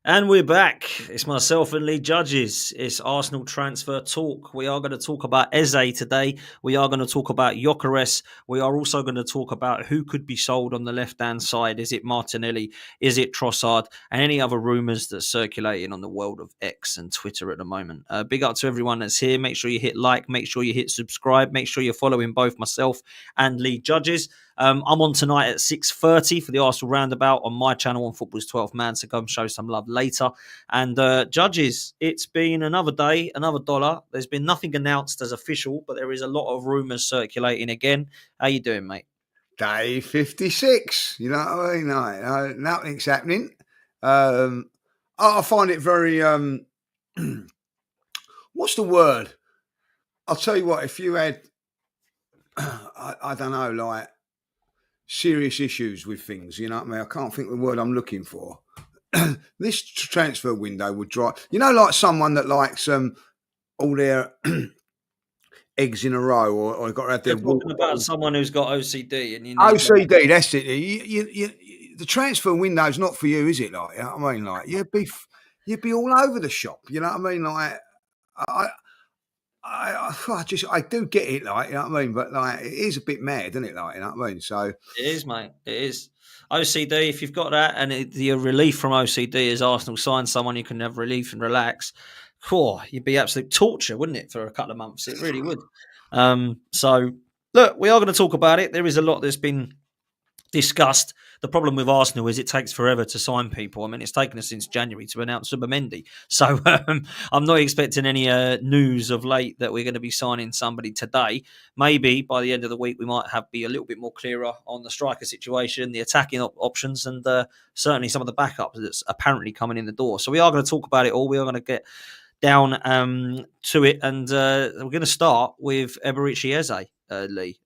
And we're back. It's myself and Lee Judges. It's Arsenal transfer talk. We are going to talk about Eze today. We are going to talk about Gyokeres. We are also going to talk about who could be sold on the left-hand side. Is it Martinelli? Is it Trossard? And any other rumours that's circulating on the world of X and Twitter at the moment. Big up to everyone that's here. Make sure you hit like. Make sure you hit subscribe. Make sure you're following both myself and Lee Judges. I'm on tonight at 6:30 for the Arsenal Roundabout on my channel on Football's 12th Man, so go and show some love later. And Judges, it's been another day, another dollar. There's been nothing announced as official, but there is a lot of rumours circulating again. How you doing, mate? Day 56, you know what I mean? Nothing's happening. I find it very, what's the word? I'll tell you what, if you had, I don't know, like serious issues with things, you know what I mean? I can't think of the word I'm looking for. This transfer window would drive, like someone that likes all their eggs in a row, or got to have their You're talking about someone who's got OCD, and you need OCD. That's it. The transfer window's not for you, is it? Like, you know what I mean? Like, you'd be all over the shop. You know what I mean? Like, I do get it. Like, you know what I mean? But like, it is a bit mad, isn't it? Like, you know what I mean? So it is, mate. It is. OCD, if you've got that, and the relief from OCD is Arsenal sign someone you can have relief and relax, you'd be absolute torture, wouldn't it, for a couple of months? It really would. So, look, we are going to talk about it. There is a lot that's been discussed. The problem with Arsenal is it takes forever to sign people. I mean, it's taken us since January to announce Mendy. So I'm not expecting any news of late that we're going to be signing somebody today. Maybe by the end of the week, we might be a little bit more clearer on the striker situation, the attacking options, and certainly some of the backups that's apparently coming in the door. So we are going to talk about it all. We are going to get down to it, and we're going to start with Eberechi Eze. Lee,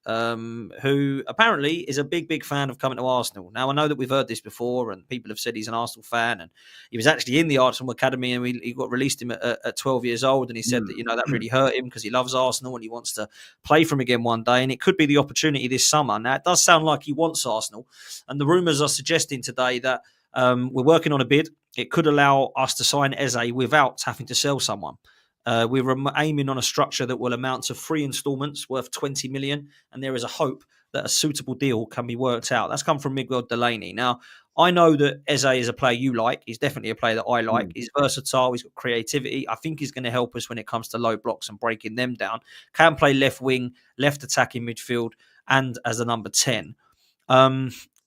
who apparently is a big fan of coming to Arsenal. Now, I know that we've heard this before, and people have said he's an Arsenal fan, and he was actually in the Arsenal Academy, and he got released him at 12 years old, and he said that, that really hurt him because he loves Arsenal and he wants to play for him again one day, and it could be the opportunity this summer. Now, it does sound like he wants Arsenal, and the rumours are suggesting today that we're working on a bid. It could allow us to sign Eze without having to sell someone. We're aiming on a structure that will amount to 3 instalments worth 20 million, and there is a hope that a suitable deal can be worked out. That's come from Miguel Delaney. Now, I know that Eze is a player you like. He's definitely a player that I like. He's versatile. He's got creativity. I think he's going to help us when it comes to low blocks and breaking them down. Can play left wing, left attacking midfield, and as a number 10.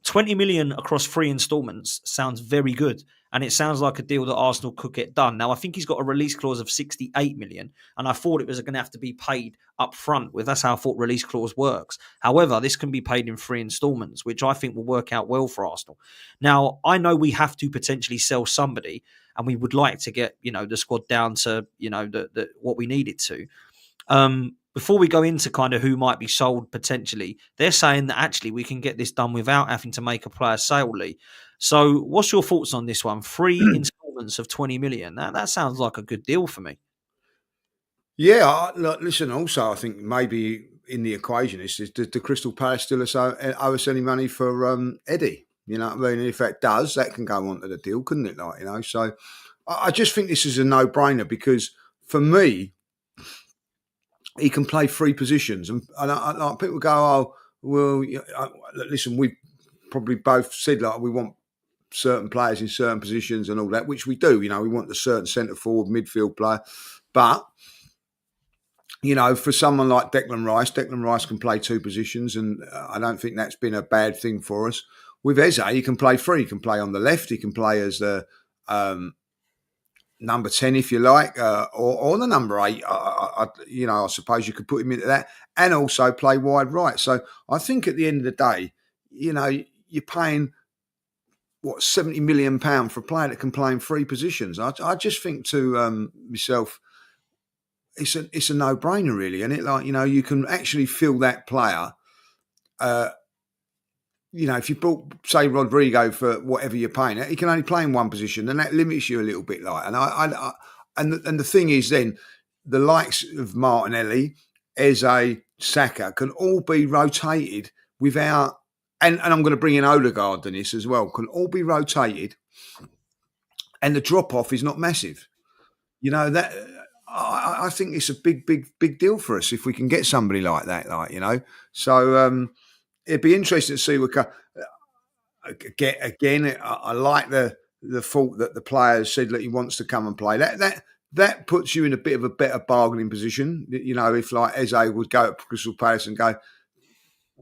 20 million across 3 instalments sounds very good. And it sounds like a deal that Arsenal could get done. Now, I think he's got a release clause of 68 million. And I thought it was going to have to be paid up front. That's how I thought release clause works. However, this can be paid in 3 instalments, which I think will work out well for Arsenal. Now, I know we have to potentially sell somebody, and we would like to get, the squad down to, what we need it to. Before we go into kind of who might be sold potentially, they're saying that actually we can get this done without having to make a player sale, Lee. So what's your thoughts on this one? 3 instalments of 20 million. That sounds like a good deal for me. Yeah, listen, also, I think maybe in the equation is the Crystal Palace still owe us any money for Eddie? You know what I mean? And if that does, that can go on to the deal, couldn't it? Like, so I just think this is a no-brainer because for me, he can play 3 positions. And like people go, oh, well, listen, we probably both said like we want certain players in certain positions and all that, which we do. We want a certain centre forward midfield player. But, for someone like Declan Rice can play 2 positions, and I don't think that's been a bad thing for us. With Eze, he can play 3. He can play on the left. He can play as the number 10, if you like, or the number 8. I suppose you could put him into that, and also play wide right. So I think at the end of the day, you're paying £70 million for a player that can play in 3 positions. I just think to myself, it's a no-brainer, really, and you can actually fill that player. If you bought, say, Rodrigo for whatever you're paying, he can only play in 1 position, and that limits you a little bit. And the thing is, then the likes of Martinelli, Eze, Saka can all be rotated without. And I'm going to bring in Odegaard in this as well. Can all be rotated and the drop off is not massive. You know that. I think it's a big deal for us if we can get somebody like that. So it'd be interesting to see what. Again, I like the thought that the players said that he wants to come and play. That puts you in a bit of a better bargaining position. You know, if like Eze would go to Crystal Palace and go,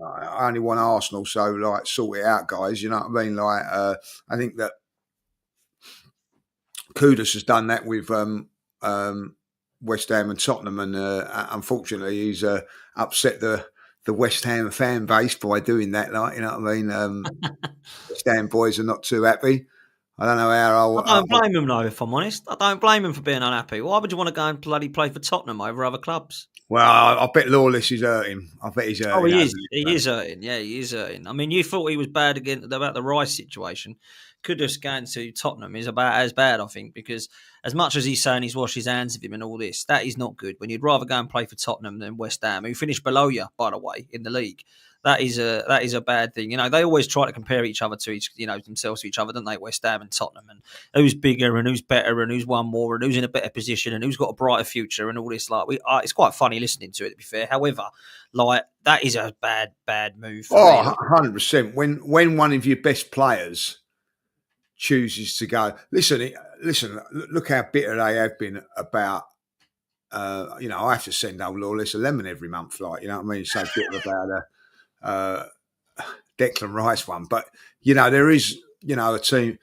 I only want Arsenal, so like sort it out, guys. You know what I mean? Like, I think that Gyökeres has done that with West Ham and Tottenham, and unfortunately, he's upset the West Ham fan base by doing that. Like, you know what I mean? West Ham boys are not too happy. I don't know how. I don't blame him though, if I'm honest. I don't blame him for being unhappy. Why would you want to go and bloody play for Tottenham over other clubs? Well, I bet Lawless is hurting. I bet he's hurting. Oh, he is. He is hurting. Yeah, he is hurting. I mean, you thought he was bad again about the Rice situation. Kudus going to Tottenham is about as bad, I think, because as much as he's saying he's washed his hands of him and all this, that is not good. When you'd rather go and play for Tottenham than West Ham, who finished below you, by the way, in the league. That is a bad thing. You know, they always try to compare each other to themselves to each other, don't they? West Ham and Tottenham, and who's bigger and who's better and who's won more and who's in a better position and who's got a brighter future and all this. Like, it's quite funny listening to it, to be fair. However, like, that is a bad move. Oh, 100%. When one of your best players chooses to go, listen, look how bitter they have been about. I have to send old Lawless a lemon every month, like, you know what I mean? So bitter about Declan Rice one, but there is a team,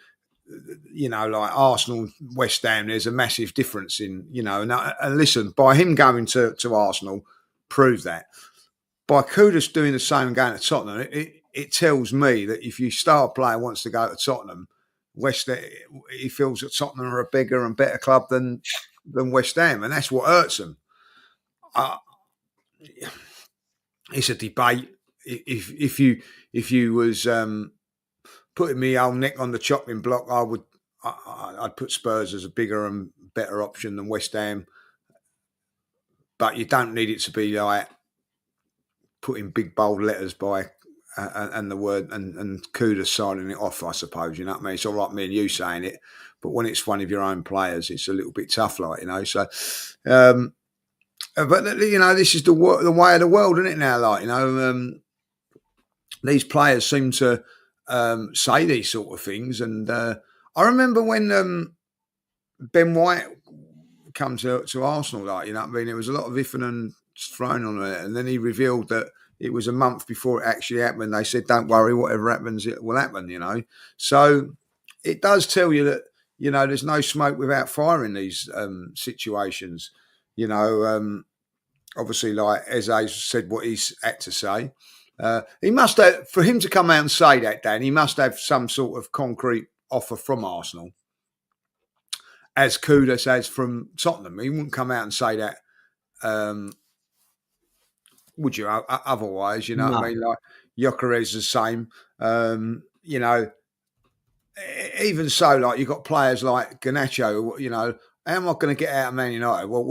like Arsenal, West Ham. There's a massive difference in and listen, by him going to Arsenal, prove that. By Kudus doing the same and going to Tottenham, it tells me that if your star player wants to go to Tottenham, he feels that Tottenham are a bigger and better club than West Ham, and that's what hurts them. It's a debate. If you was putting me old neck on the chopping block, I'd put Spurs as a bigger and better option than West Ham. But you don't need it to be like putting big bold letters by and the word and Kudus signing it off, I suppose. You know what I mean? It's all right, me and you saying it, but when it's one of your own players, it's a little bit tough, like, So, but this is the way of the world, isn't it? Now, like, these players seem to say these sort of things, and I remember when Ben White come to Arsenal, like, you know what I mean? There was a lot of iffing and thrown on it, and then he revealed that it was a month before it actually happened. They said, "Don't worry, whatever happens, it will happen." So it does tell you that there's no smoke without fire in these situations. Obviously, like Eze said what he's had to say. He must have, for him to come out and say that, Dan, he must have some sort of concrete offer from Arsenal, as Kudus has from Tottenham. He wouldn't come out and say that, would you? Otherwise, No. what I mean? Like, Gyokeres is the same. Even so, like, you've got players like Garnacho, how am I going to get out of Man United? Well,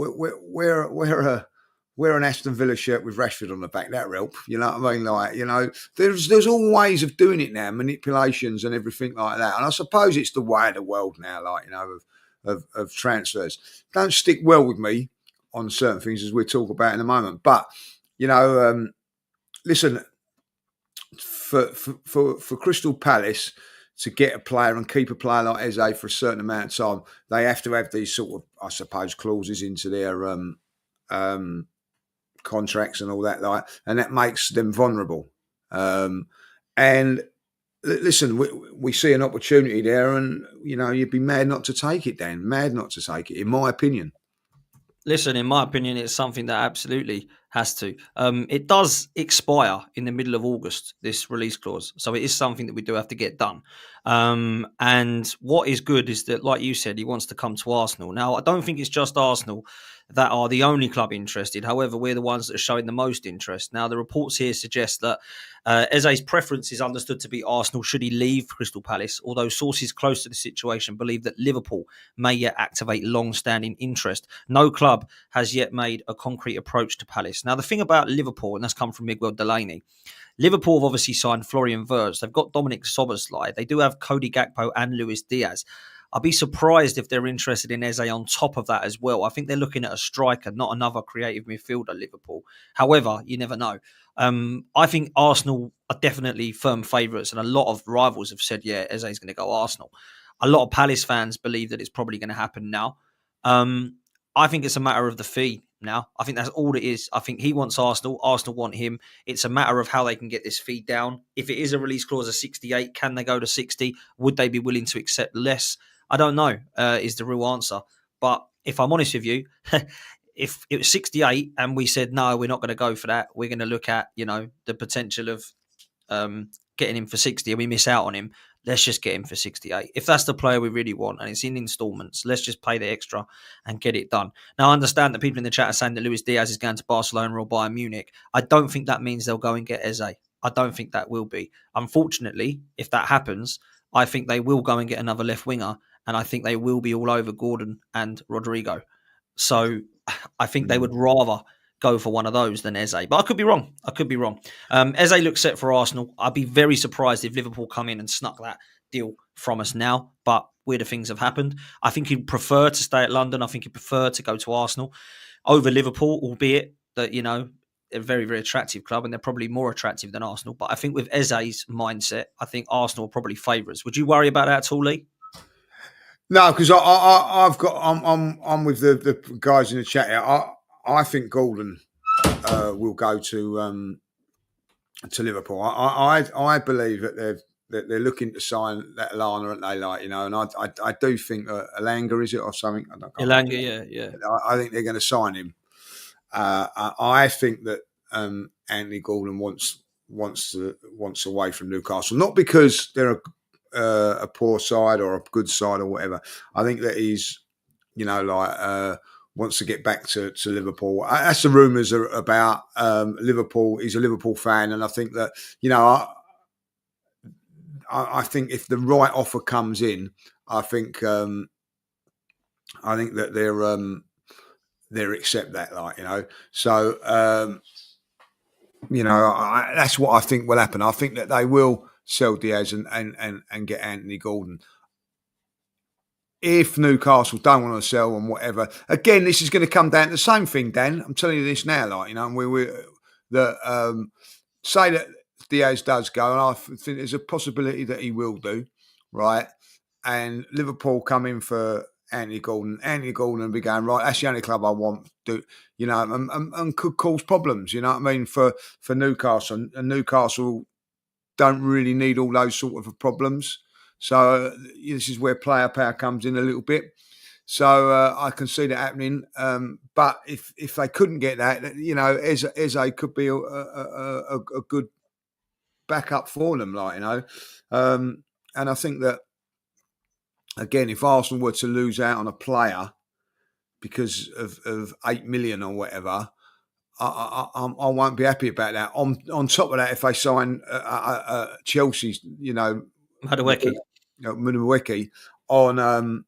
we're an Aston Villa shirt with Rashford on the back. That'll help. You know what I mean? Like, there's all ways of doing it now, manipulations and everything like that. And I suppose it's the way of the world now, like, of transfers. Don't stick well with me on certain things, as we'll talk about in a moment. But, listen, for Crystal Palace to get a player and keep a player like Eze for a certain amount of time, they have to have these sort of, I suppose, clauses into their contracts and all that, like, and that makes them vulnerable. And listen, we see an opportunity there, and you'd be mad not to take it, Dan. Mad not to take it, in my opinion. Listen, in my opinion, it's something that absolutely has to. It does expire in the middle of August, this release clause. So it is something that we do have to get done. And what is good is that, like you said, he wants to come to Arsenal. Now, I don't think it's just Arsenal that are the only club interested. However, we're the ones that are showing the most interest. Now, the reports here suggest that Eze's preference is understood to be Arsenal should he leave Crystal Palace, although sources close to the situation believe that Liverpool may yet activate long-standing interest. No club has yet made a concrete approach to Palace. Now, the thing about Liverpool, and that's come from Miguel Delaney, Liverpool have obviously signed Florian Wirtz. They've got Dominic Szoboszlai. They do have Cody Gakpo and Luis Diaz. I'd be surprised if they're interested in Eze on top of that as well. I think they're looking at a striker, not another creative midfielder, Liverpool. However, you never know. I think Arsenal are definitely firm favourites, and a lot of rivals have said, yeah, Eze's going to go Arsenal. A lot of Palace fans believe that it's probably going to happen now. I think it's a matter of the fee now. I think that's all it is. I think he wants Arsenal. Arsenal want him. It's a matter of how they can get this fee down. If it is a release clause of 68, can they go to 60? Would they be willing to accept less? I don't know, is the real answer. But if I'm honest with you, if it was 68 and we said, no, we're not going to go for that, we're going to look at, the potential of getting him for 60 and we miss out on him, let's just get him for 68. If that's the player we really want and it's in installments, let's just pay the extra and get it done. Now, I understand that people in the chat are saying that Luis Diaz is going to Barcelona or Bayern Munich. I don't think that means they'll go and get Eze. I don't think that will be. Unfortunately, if that happens, I think they will go and get another left winger, and I think they will be all over Gordon and Rodrigo. So I think they would rather go for one of those than Eze. But I could be wrong. Eze looks set for Arsenal. I'd be very surprised if Liverpool come in and snuck that deal from us now. But weirder things have happened. I think he'd prefer to stay at London. I think he'd prefer to go to Arsenal over Liverpool, albeit that, they're a very, very attractive club and they're probably more attractive than Arsenal. But I think with Eze's mindset, I think Arsenal are probably favourites. Would you worry about that at all, Lee? No, because I'm with the guys in the chat here. I think Gordon will go to Liverpool. I believe that they're looking to sign that Alana, aren't they? And I do think Elanga, is it, or something? Elanga, yeah. I think they're going to sign him. I think that Anthony Gordon wants away from Newcastle, not because they're a poor side or a good side or whatever. I think that he's, wants to get back to Liverpool. That's the rumours about Liverpool. He's a Liverpool fan, and I think that, I think if the right offer comes in, I think that they'll accept that, So, that's what I think will happen. I think that they will sell Diaz and get Anthony Gordon. If Newcastle don't want to sell and whatever, again, this is going to come down to the same thing, Dan. I'm telling you this now, and say that Diaz does go, and I think there's a possibility that he will do, right? And Liverpool come in for Anthony Gordon will be going, right, that's the only club I want, and could cause problems, for Newcastle. And Newcastle don't really need all those sort of problems. So this is where player power comes in a little bit. So I can see that happening. But if they couldn't get that, Eze could be a good backup for them, and I think that, again, if Arsenal were to lose out on a player because of 8 million or whatever, I won't be happy about that. On top of that, if they sign Chelsea's, Nwaneri on,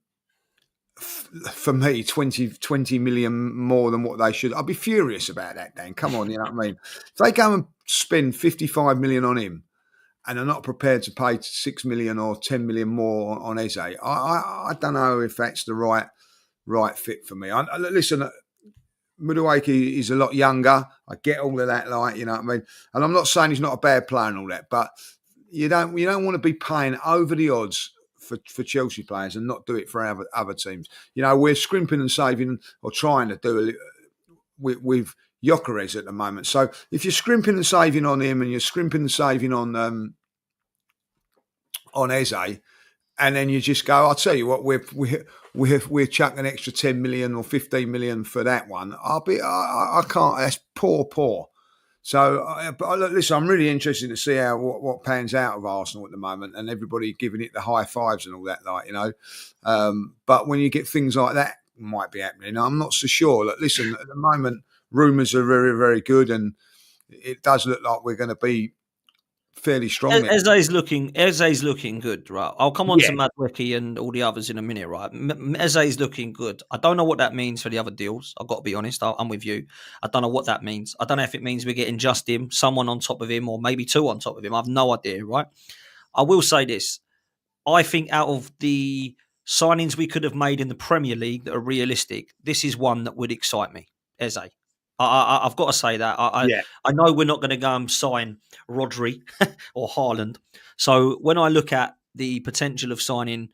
for me, 20 million more than what they should, I'd be furious about that, Dan. Come on, you know what I mean? If they go and spend 55 million on him and are not prepared to pay 6 million or 10 million more on Eze, I don't know if that's the right fit for me. Listen, Nwaneri is a lot younger. I get all of that, you know what I mean? And I'm not saying he's not a bad player and all that, but you don't want to be paying over the odds for Chelsea players and not do it for other teams. We're scrimping and saving, or trying to do with Gyokeres at the moment. So if you're scrimping and saving on him, and you're scrimping and saving on Eze, and then you just go, I'll tell you what, we're chucking an extra 10 million or 15 million for that one. I can't. That's poor. So, listen, I'm really interested to see what pans out of Arsenal at the moment, and everybody giving it the high fives and all that, But when you get things like that, might be happening. I'm not so sure. Listen, at the moment, rumours are very, very good, and it does look like we're going to be fairly strong. Eze's looking good, right? I'll come on to Nwaneri and all the others in a minute, right? Eze's looking good. I don't know what that means for the other deals. I've got to be honest. I'm with you. I don't know what that means. I don't know if it means we're getting just him, someone on top of him, or maybe two on top of him. I have no idea, right? I will say this. I think out of the signings we could have made in the Premier League that are realistic, this is one that would excite me, Eze. I've got to say that. I know we're not going to go and sign Rodri or Haaland. So when I look at the potential of signing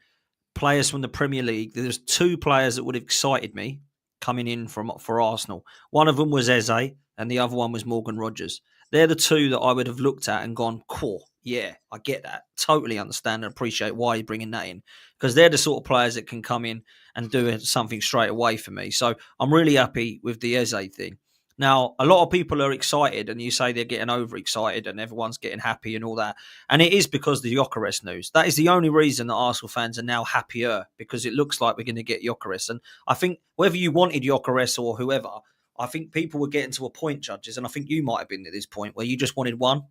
players from the Premier League, there's 2 players that would have excited me coming in for Arsenal. One of them was Eze, and the other one was Morgan Rogers. They're the 2 that I would have looked at and gone, cool, yeah, I get that. Totally understand and appreciate why you're bringing that in. Because they're the sort of players that can come in and do something straight away for me. So I'm really happy with the Eze thing. Now, a lot of people are excited, and you say they're getting overexcited and everyone's getting happy and all that. And it is because of the Gyökeres news. That is the only reason that Arsenal fans are now happier, because it looks like we're going to get Gyökeres. And I think whether you wanted Gyökeres or whoever, I think people were getting to a point, judges, and I think you might have been at this point where you just wanted one.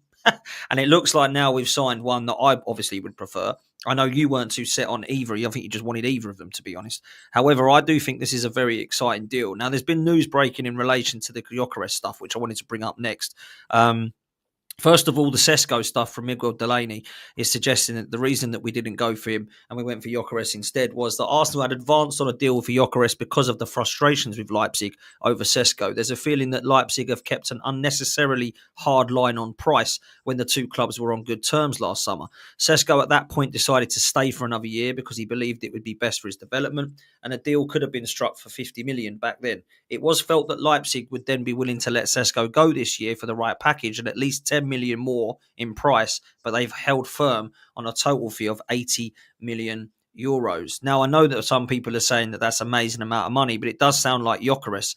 And it looks like now we've signed one that I obviously would prefer. I know you weren't too set on either. I think you just wanted either of them, to be honest. However, I do think this is a very exciting deal. Now, there's been news breaking in relation to the Gyokeres stuff, which I wanted to bring up next. First of all, the Sesko stuff from Miguel Delaney is suggesting that the reason that we didn't go for him and we went for Gyökeres instead was that Arsenal had advanced on a deal for Gyökeres because of the frustrations with Leipzig over Sesko. There's a feeling that Leipzig have kept an unnecessarily hard line on price when the 2 clubs were on good terms last summer. Sesko at that point decided to stay for another year because he believed it would be best for his development, and a deal could have been struck for 50 million back then. It was felt that Leipzig would then be willing to let Sesko go this year for the right package and at least 10 million more in price, but they've held firm on a total fee of 80 million euros. Now, I know that some people are saying that that's an amazing amount of money, but it does sound like Gyökeres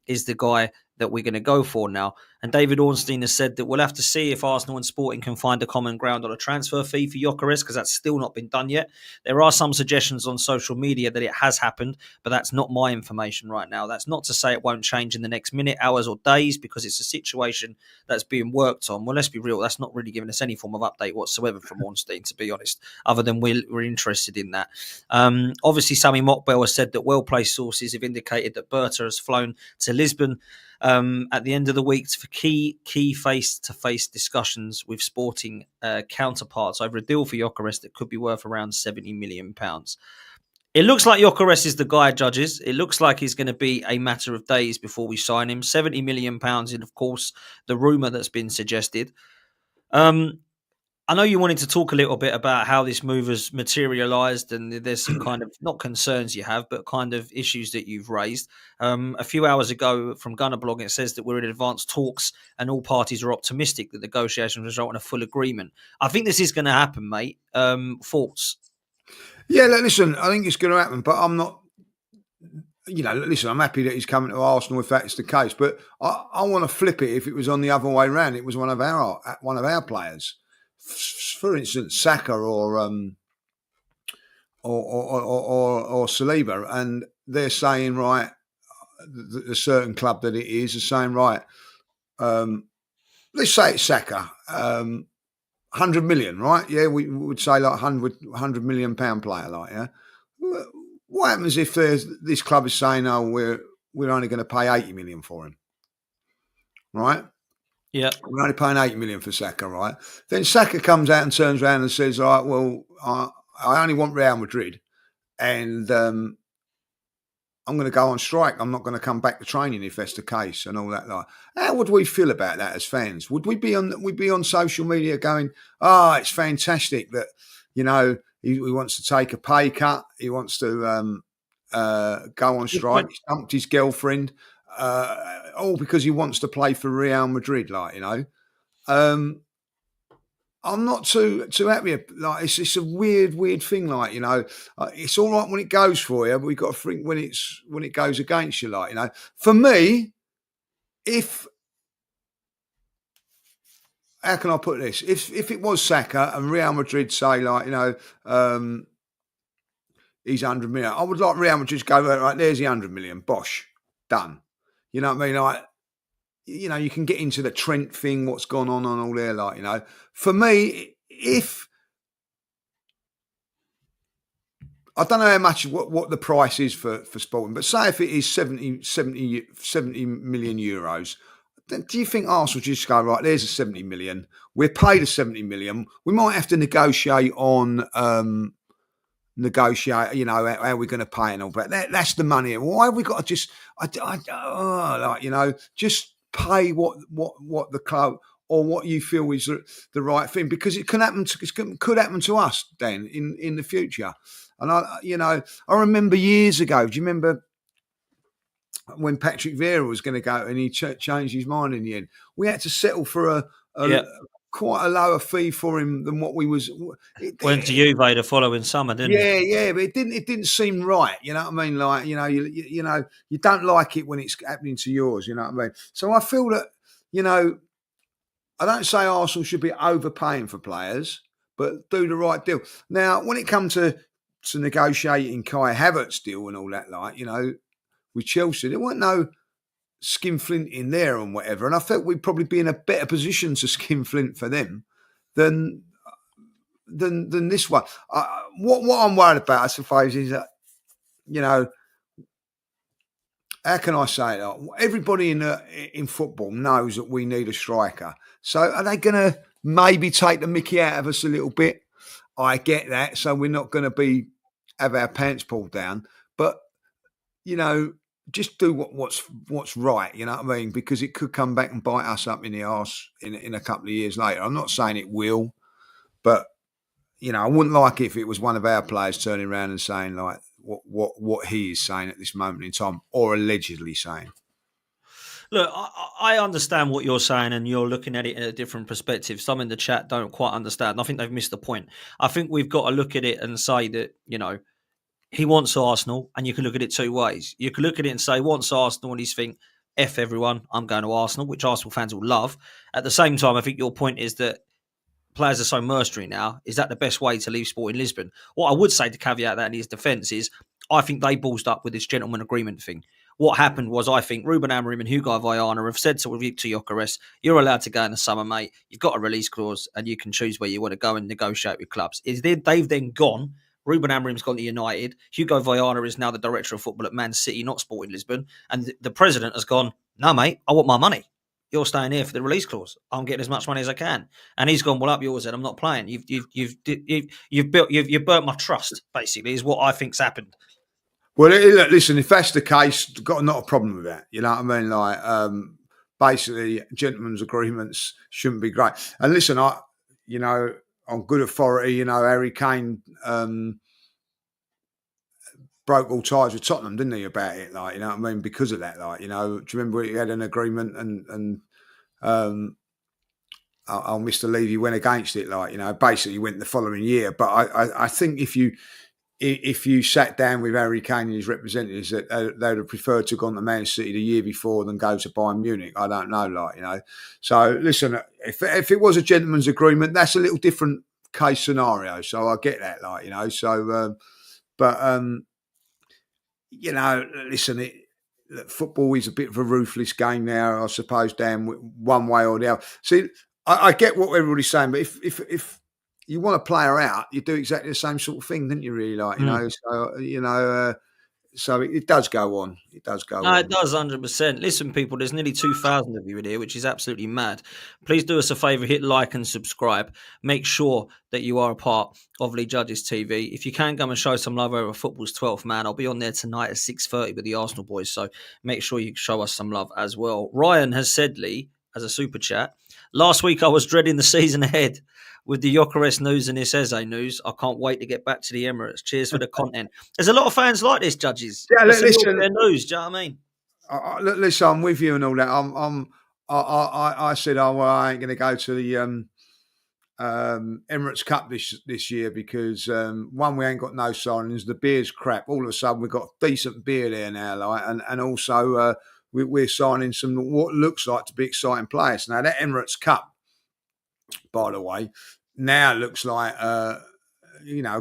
is the guy that we're going to go for now. And David Ornstein has said that we'll have to see if Arsenal and Sporting can find a common ground on a transfer fee for Gyökeres, because that's still not been done yet. There are some suggestions on social media that it has happened, but that's not my information right now. That's not to say it won't change in the next minute, hours or days, because it's a situation that's being worked on. Well, let's be real, that's not really giving us any form of update whatsoever from Ornstein, to be honest, other than we're interested in that. Obviously, Sammy Mockbell has said that well-placed sources have indicated that Berta has flown to Lisbon at the end of the week for key face-to-face discussions with Sporting counterparts over a deal for Gyökeres that could be worth around £70 million. It looks like Gyökeres is the guy, judges. It looks like it's going to be a matter of days before we sign him. £70 million is, of course, the rumour that's been suggested. I know you wanted to talk a little bit about how this move has materialised, and there's some kind of, not concerns you have, but kind of issues that you've raised. A few hours ago from Gunner Blog, it says that we're in advanced talks and all parties are optimistic that negotiations result in a full agreement. I think this is going to happen, mate. Thoughts? Yeah, listen, I think it's going to happen, but I'm not, listen, I'm happy that he's coming to Arsenal if that's the case, but I want to flip it if it was on the other way around. It was one of our players. For instance, Saka or Saliba, and they're saying, right, the certain club that it is saying, right, let's say it's Saka, 100 million, right? Yeah, we would say like 100 million pound player, like, yeah. What happens if this club is saying, oh, we're only going to pay 80 million for him, right? Yeah, we're only paying 80 million for Saka, right? Then Saka comes out and turns around and says, all right, well, I only want Real Madrid, and I'm going to go on strike. I'm not going to come back to training if that's the case, and all that. Like, how would we feel about that as fans? Would we be on social media going, it's fantastic that he wants to take a pay cut, he wants to go on strike, he stumped his girlfriend. All because he wants to play for Real Madrid, I'm not too happy. Like, it's a weird thing, it's all right when it goes for you, but we've got to think when it goes against you, For me, how can I put this? If it was Saka and Real Madrid say, he's 100 million, I would like Real Madrid to go, right, there's the 100 million, bosh, done. You know what I mean? Like, you can get into the Trent thing, what's gone on all there, For me, if I don't know how much what the price is for Sporting, but say if it is 70 million euros, then do you think Arsenal just go, right, there's a 70 million, we're paid a 70 million, we might have to negotiate on negotiate, how we're going to pay and all that. That's the money. Why have we got to just, just pay what the club or what you feel is the right thing, because it could happen to us then in the future. And I remember years ago. Do you remember when Patrick Vieira was going to go and he changed his mind in the end? We had to settle for quite a lower fee for him than what we was. Went to Juve the following summer, didn't it? Yeah, but it didn't seem right. You know what I mean? Like, you don't like it when it's happening to yours. You know what I mean? So I feel that, I don't say Arsenal should be overpaying for players, but do the right deal. Now, when it comes to negotiating Kai Havertz deal and all that, with Chelsea, there weren't no skinflint in there and whatever. And I felt we'd probably be in a better position to skinflint for them than this one. What I'm worried about, I suppose, is that, how can I say that? Everybody in football knows that we need a striker. So are they going to maybe take the mickey out of us a little bit? I get that. So we're not going to have our pants pulled down. But, just do what's right, you know what I mean? Because it could come back and bite us up in the arse in a couple of years later. I'm not saying it will, but, I wouldn't like it if it was one of our players turning around and saying like what he is saying at this moment in time, or allegedly saying. Look, I understand what you're saying, and you're looking at it in a different perspective. Some in the chat don't quite understand. I think they've missed the point. I think we've got to look at it and say that, he wants Arsenal, and you can look at it two ways. You can look at it and say, wants Arsenal, and he's think, F everyone, I'm going to Arsenal, which Arsenal fans will love. At the same time, I think your point is that players are so mercenary now. Is that the best way to leave Sporting Lisbon? What I would say to caveat that in his defence is, I think they ballsed up with this gentleman agreement thing. What happened was, I think Ruben Amorim and Hugo Viana have said to Viktor Gyökeres, you're allowed to go in the summer, mate. You've got a release clause and you can choose where you want to go and negotiate with clubs. They've then gone. Ruben Amorim's gone to United. Hugo Viana is now the director of football at Man City, not Sporting Lisbon. And the president has gone, no, mate, I want my money. You're staying here for the release clause. I'm getting as much money as I can. And he's gone, well, up yours, and I'm not playing. You've burnt my trust, basically, is what I think's happened. Well, listen, if that's the case, got not a problem with that. You know what I mean? Like, basically, gentlemen's agreements shouldn't be great. And listen, on good authority, Harry Kane broke all ties with Tottenham, didn't he, about it? Like, you know what I mean? Because of that, like, do you remember he had an agreement and Mr. Levy went against it, like, basically went the following year. But I think if you sat down with Harry Kane and his representatives, that they would have preferred to have gone to Man City the year before than go to Bayern Munich. I don't know, like, So listen, if it was a gentleman's agreement, that's a little different case scenario. So I get that, like, So, listen, football is a bit of a ruthless game now, I suppose, Dan, one way or the other. See, I get what everybody's saying, but if you want a player out, you do exactly the same sort of thing, don't you? Really, like, So so it does go on. It does go on. It does, 100%. Listen, people, there's nearly 2,000 of you in here, which is absolutely mad. Please do us a favour, hit like and subscribe. Make sure that you are a part of Lee Judges TV. If you can, come and show some love over football's 12th man. I'll be on there tonight at 6:30 with the Arsenal boys, so make sure you show us some love as well. Ryan has said, Lee, as a super chat, last week I was dreading the season ahead. With the Gyokeres news and this Eze news, I can't wait to get back to the Emirates. Cheers for the content. There's a lot of fans like this, Judges. Yeah, listen, their news. Do you know what I mean? Listen, I'm with you and all that. I said, I ain't going to go to the Emirates Cup this year because one, we ain't got no signings. The beer's crap. All of a sudden, we've got decent beer there now, like, and also we're signing some what looks like to be exciting players. Now that Emirates Cup, by the way, now looks like a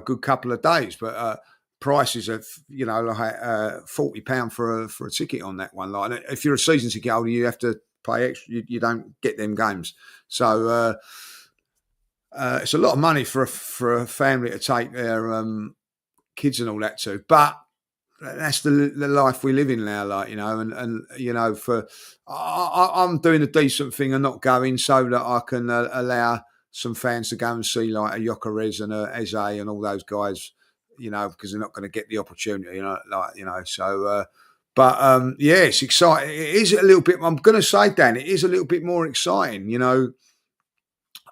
good couple of days, but prices of like £40 for a ticket on that one. Like, if you're a season ticket holder, you have to pay extra. You don't get them games, so it's a lot of money for a family to take their kids and all that too. But that's the life we live in now, like, and for I'm doing a decent thing and not going so that I can allow some fans to go and see like a Gyokeres and a Eze and all those guys, because they're not going to get the opportunity, So, it's exciting. It is a little bit. I'm going to say, Dan, it is a little bit more exciting.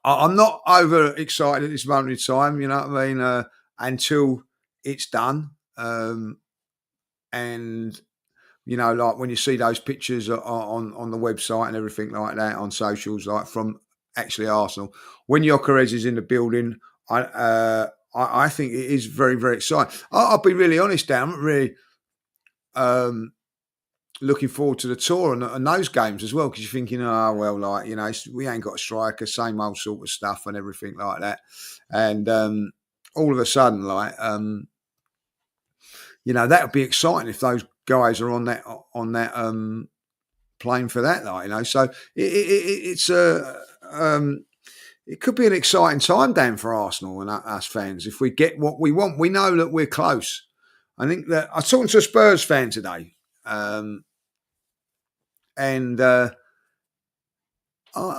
I'm not over excited at this moment in time. You know what I mean? Until it's done, and like when you see those pictures on the website and everything like that on socials, like from actually Arsenal, when Gyokeres is in the building, I think it is very, very exciting. I'll be really honest, Dan. I'm really looking forward to the tour and those games as well, because you're thinking, we ain't got a striker, same old sort of stuff and everything like that. And all of a sudden, that would be exciting if those guys are on that playing for that, So it could be an exciting time, Dan, for Arsenal and us fans if we get what we want. We know that we're close. I think that I was talking to a Spurs fan today, and I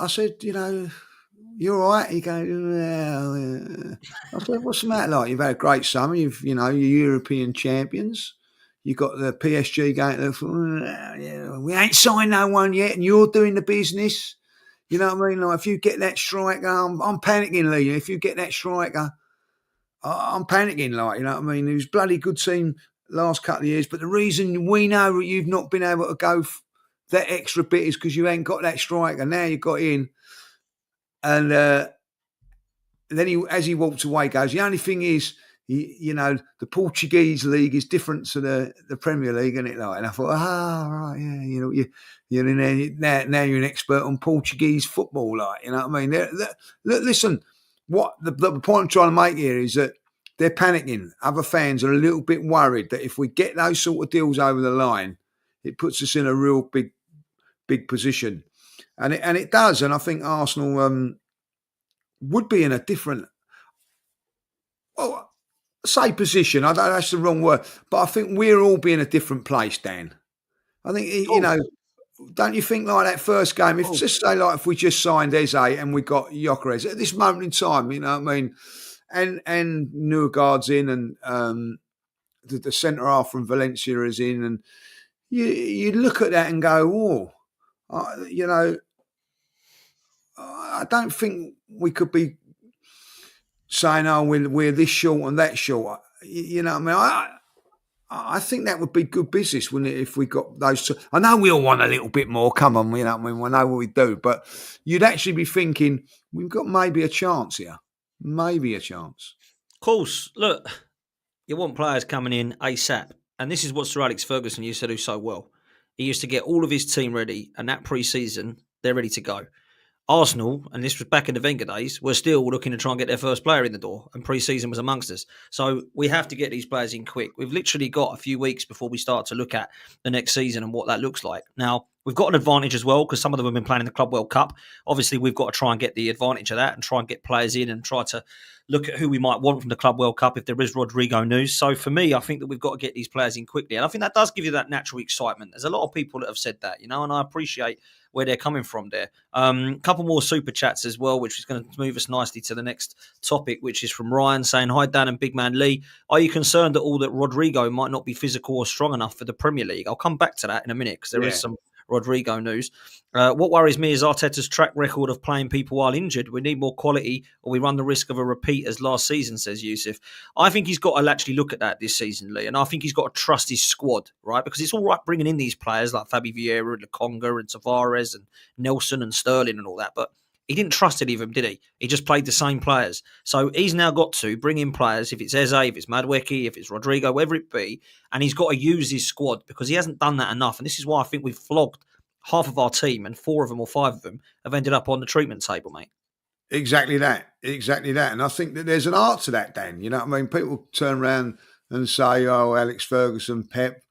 said, you're all right. He goes, yeah. I said, what's the matter? Like, you've had a great summer. You're European champions. You got the PSG going. We ain't signed no one yet, and you're doing the business. You know what I mean? Like, if you get that striker, I'm panicking, Lee. If you get that striker, I'm panicking. Like, you know what I mean? It was a bloody good team last couple of years, but the reason we know you've not been able to go that extra bit is because you ain't got that striker. Now you got in, and then as he walked away, goes, the only thing is, the Portuguese league is different to the Premier League, isn't it? Like, and I thought, right, yeah, you're in there now. You're an expert on Portuguese football, like, you know what I mean? Listen, what the point I'm trying to make here is that they're panicking. Other fans are a little bit worried that if we get those sort of deals over the line, it puts us in a real big position, and it does. And I think Arsenal would be in a different, say position. I don't know, that's the wrong word, but I think we'll all be in a different place, Dan. I think, don't you think, like that first game, if we just signed Eze and we got Gyokeres at this moment in time, you know what I mean, and Nwaneri's in, and the centre half from Valencia is in, and you look at that and go, I don't think we could be saying, we're this short and that short. You know what I mean? I think that would be good business, wouldn't it, if we got those two? I know we all want a little bit more. Come on, you know what I mean? We know what we do. But you'd actually be thinking, we've got maybe a chance here. Maybe a chance. Of course. Look, you want players coming in ASAP. And this is what Sir Alex Ferguson used to do so well. He used to get all of his team ready, and that pre-season, they're ready to go. Arsenal, and this was back in the Wenger days, were still looking to try and get their first player in the door, and pre-season was amongst us. So we have to get these players in quick. We've literally got a few weeks before we start to look at the next season and what that looks like. Now, we've got an advantage as well because some of them have been playing in the Club World Cup. Obviously, we've got to try and get the advantage of that and try and get players in and try to look at who we might want from the Club World Cup if there is Rodrigo news. So for me, I think that we've got to get these players in quickly. And I think that does give you that natural excitement. There's a lot of people that have said that, and I appreciate where they're coming from there. A couple more super chats as well, which is going to move us nicely to the next topic, which is from Ryan saying, hi, Dan and Big Man Lee. Are you concerned at all that Rodrigo might not be physical or strong enough for the Premier League? I'll come back to that in a minute because there is some Rodrigo news. What worries me is Arteta's track record of playing people while injured. We need more quality or we run the risk of a repeat as last season, says Yusuf. I think he's got to actually look at that this season, Lee, and I think he's got to trust his squad, right? Because it's all right bringing in these players like Fabi Vieira and Lokonga and Tavares and Nelson and Sterling and all that, but he didn't trust any of them, did he? He just played the same players. So he's now got to bring in players, if it's Eze, if it's Madueke, if it's Rodrigo, whatever it be, and he's got to use his squad because he hasn't done that enough. And this is why I think we've flogged half of our team and 4 of them or 5 of them have ended up on the treatment table, mate. Exactly that. And I think that there's an art to that, Dan. You know what I mean? People turn around and say, Alex Ferguson, Pep,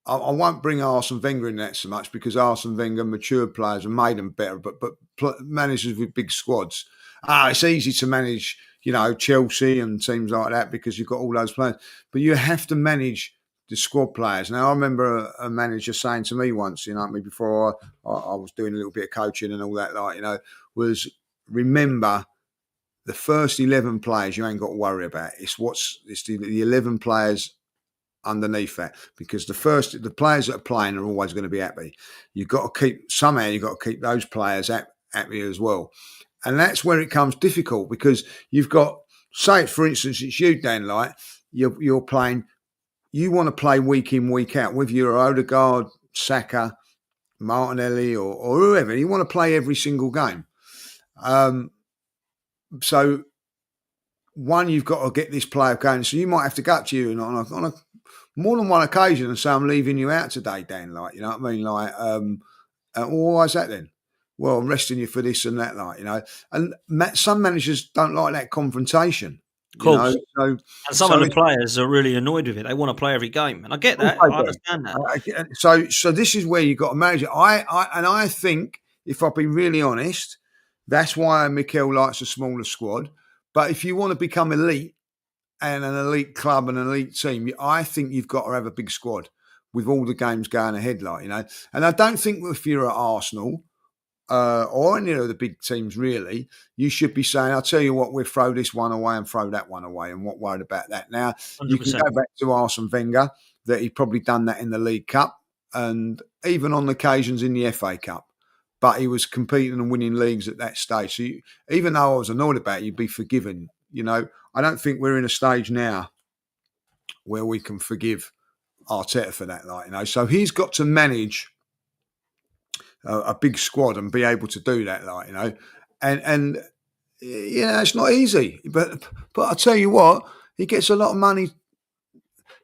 I won't bring Arsene Wenger in that so much because Arsene Wenger matured players and made them better, but managers with big squads. It's easy to manage, Chelsea and teams like that because you've got all those players, but you have to manage the squad players. Now, I remember a manager saying to me once, before I was doing a little bit of coaching and all that, was remember the first 11 players you ain't got to worry about. It's the 11 players underneath that, because the players that are playing are always going to be happy. You've got to keep those players happy as well. And that's where it comes difficult, because you've got, say, for instance, it's you, Dan, like you're playing, you want to play week in, week out, with your Odegaard, Saka, Martinelli, or whoever. You want to play every single game. So one, you've got to get this player going. So you might have to go up to you and on a more than one occasion and say, I'm leaving you out today, Dan. Like, you know what I mean? Like, why is that then? Well, I'm resting you for this and that, like, you know. And some managers don't like that confrontation. Of course. You know? And some of the players are really annoyed with it. They want to play every game. And I get that. I understand that. So this is where you've got to manage it. I think, if I'll be really honest, that's why Mikel likes a smaller squad. But if you want to become elite and an elite club and an elite team, I think you've got to have a big squad with all the games going ahead, like, you know. And I don't think if you're at Arsenal or any of the big teams, really, you should be saying, I'll tell you what, we'll throw this one away and throw that one away and what worried about that. Now, 100%. You can go back to Arsene Wenger, that he'd probably done that in the League Cup and even on occasions in the FA Cup. But he was competing and winning leagues at that stage. So even though I was annoyed about it, you'd be forgiven. You know, I don't think we're in a stage now where we can forgive Arteta for that, like, you know. So he's got to manage a big squad and be able to do that, like, you know. And you know, it's not easy. But I tell you what, he gets a lot of money,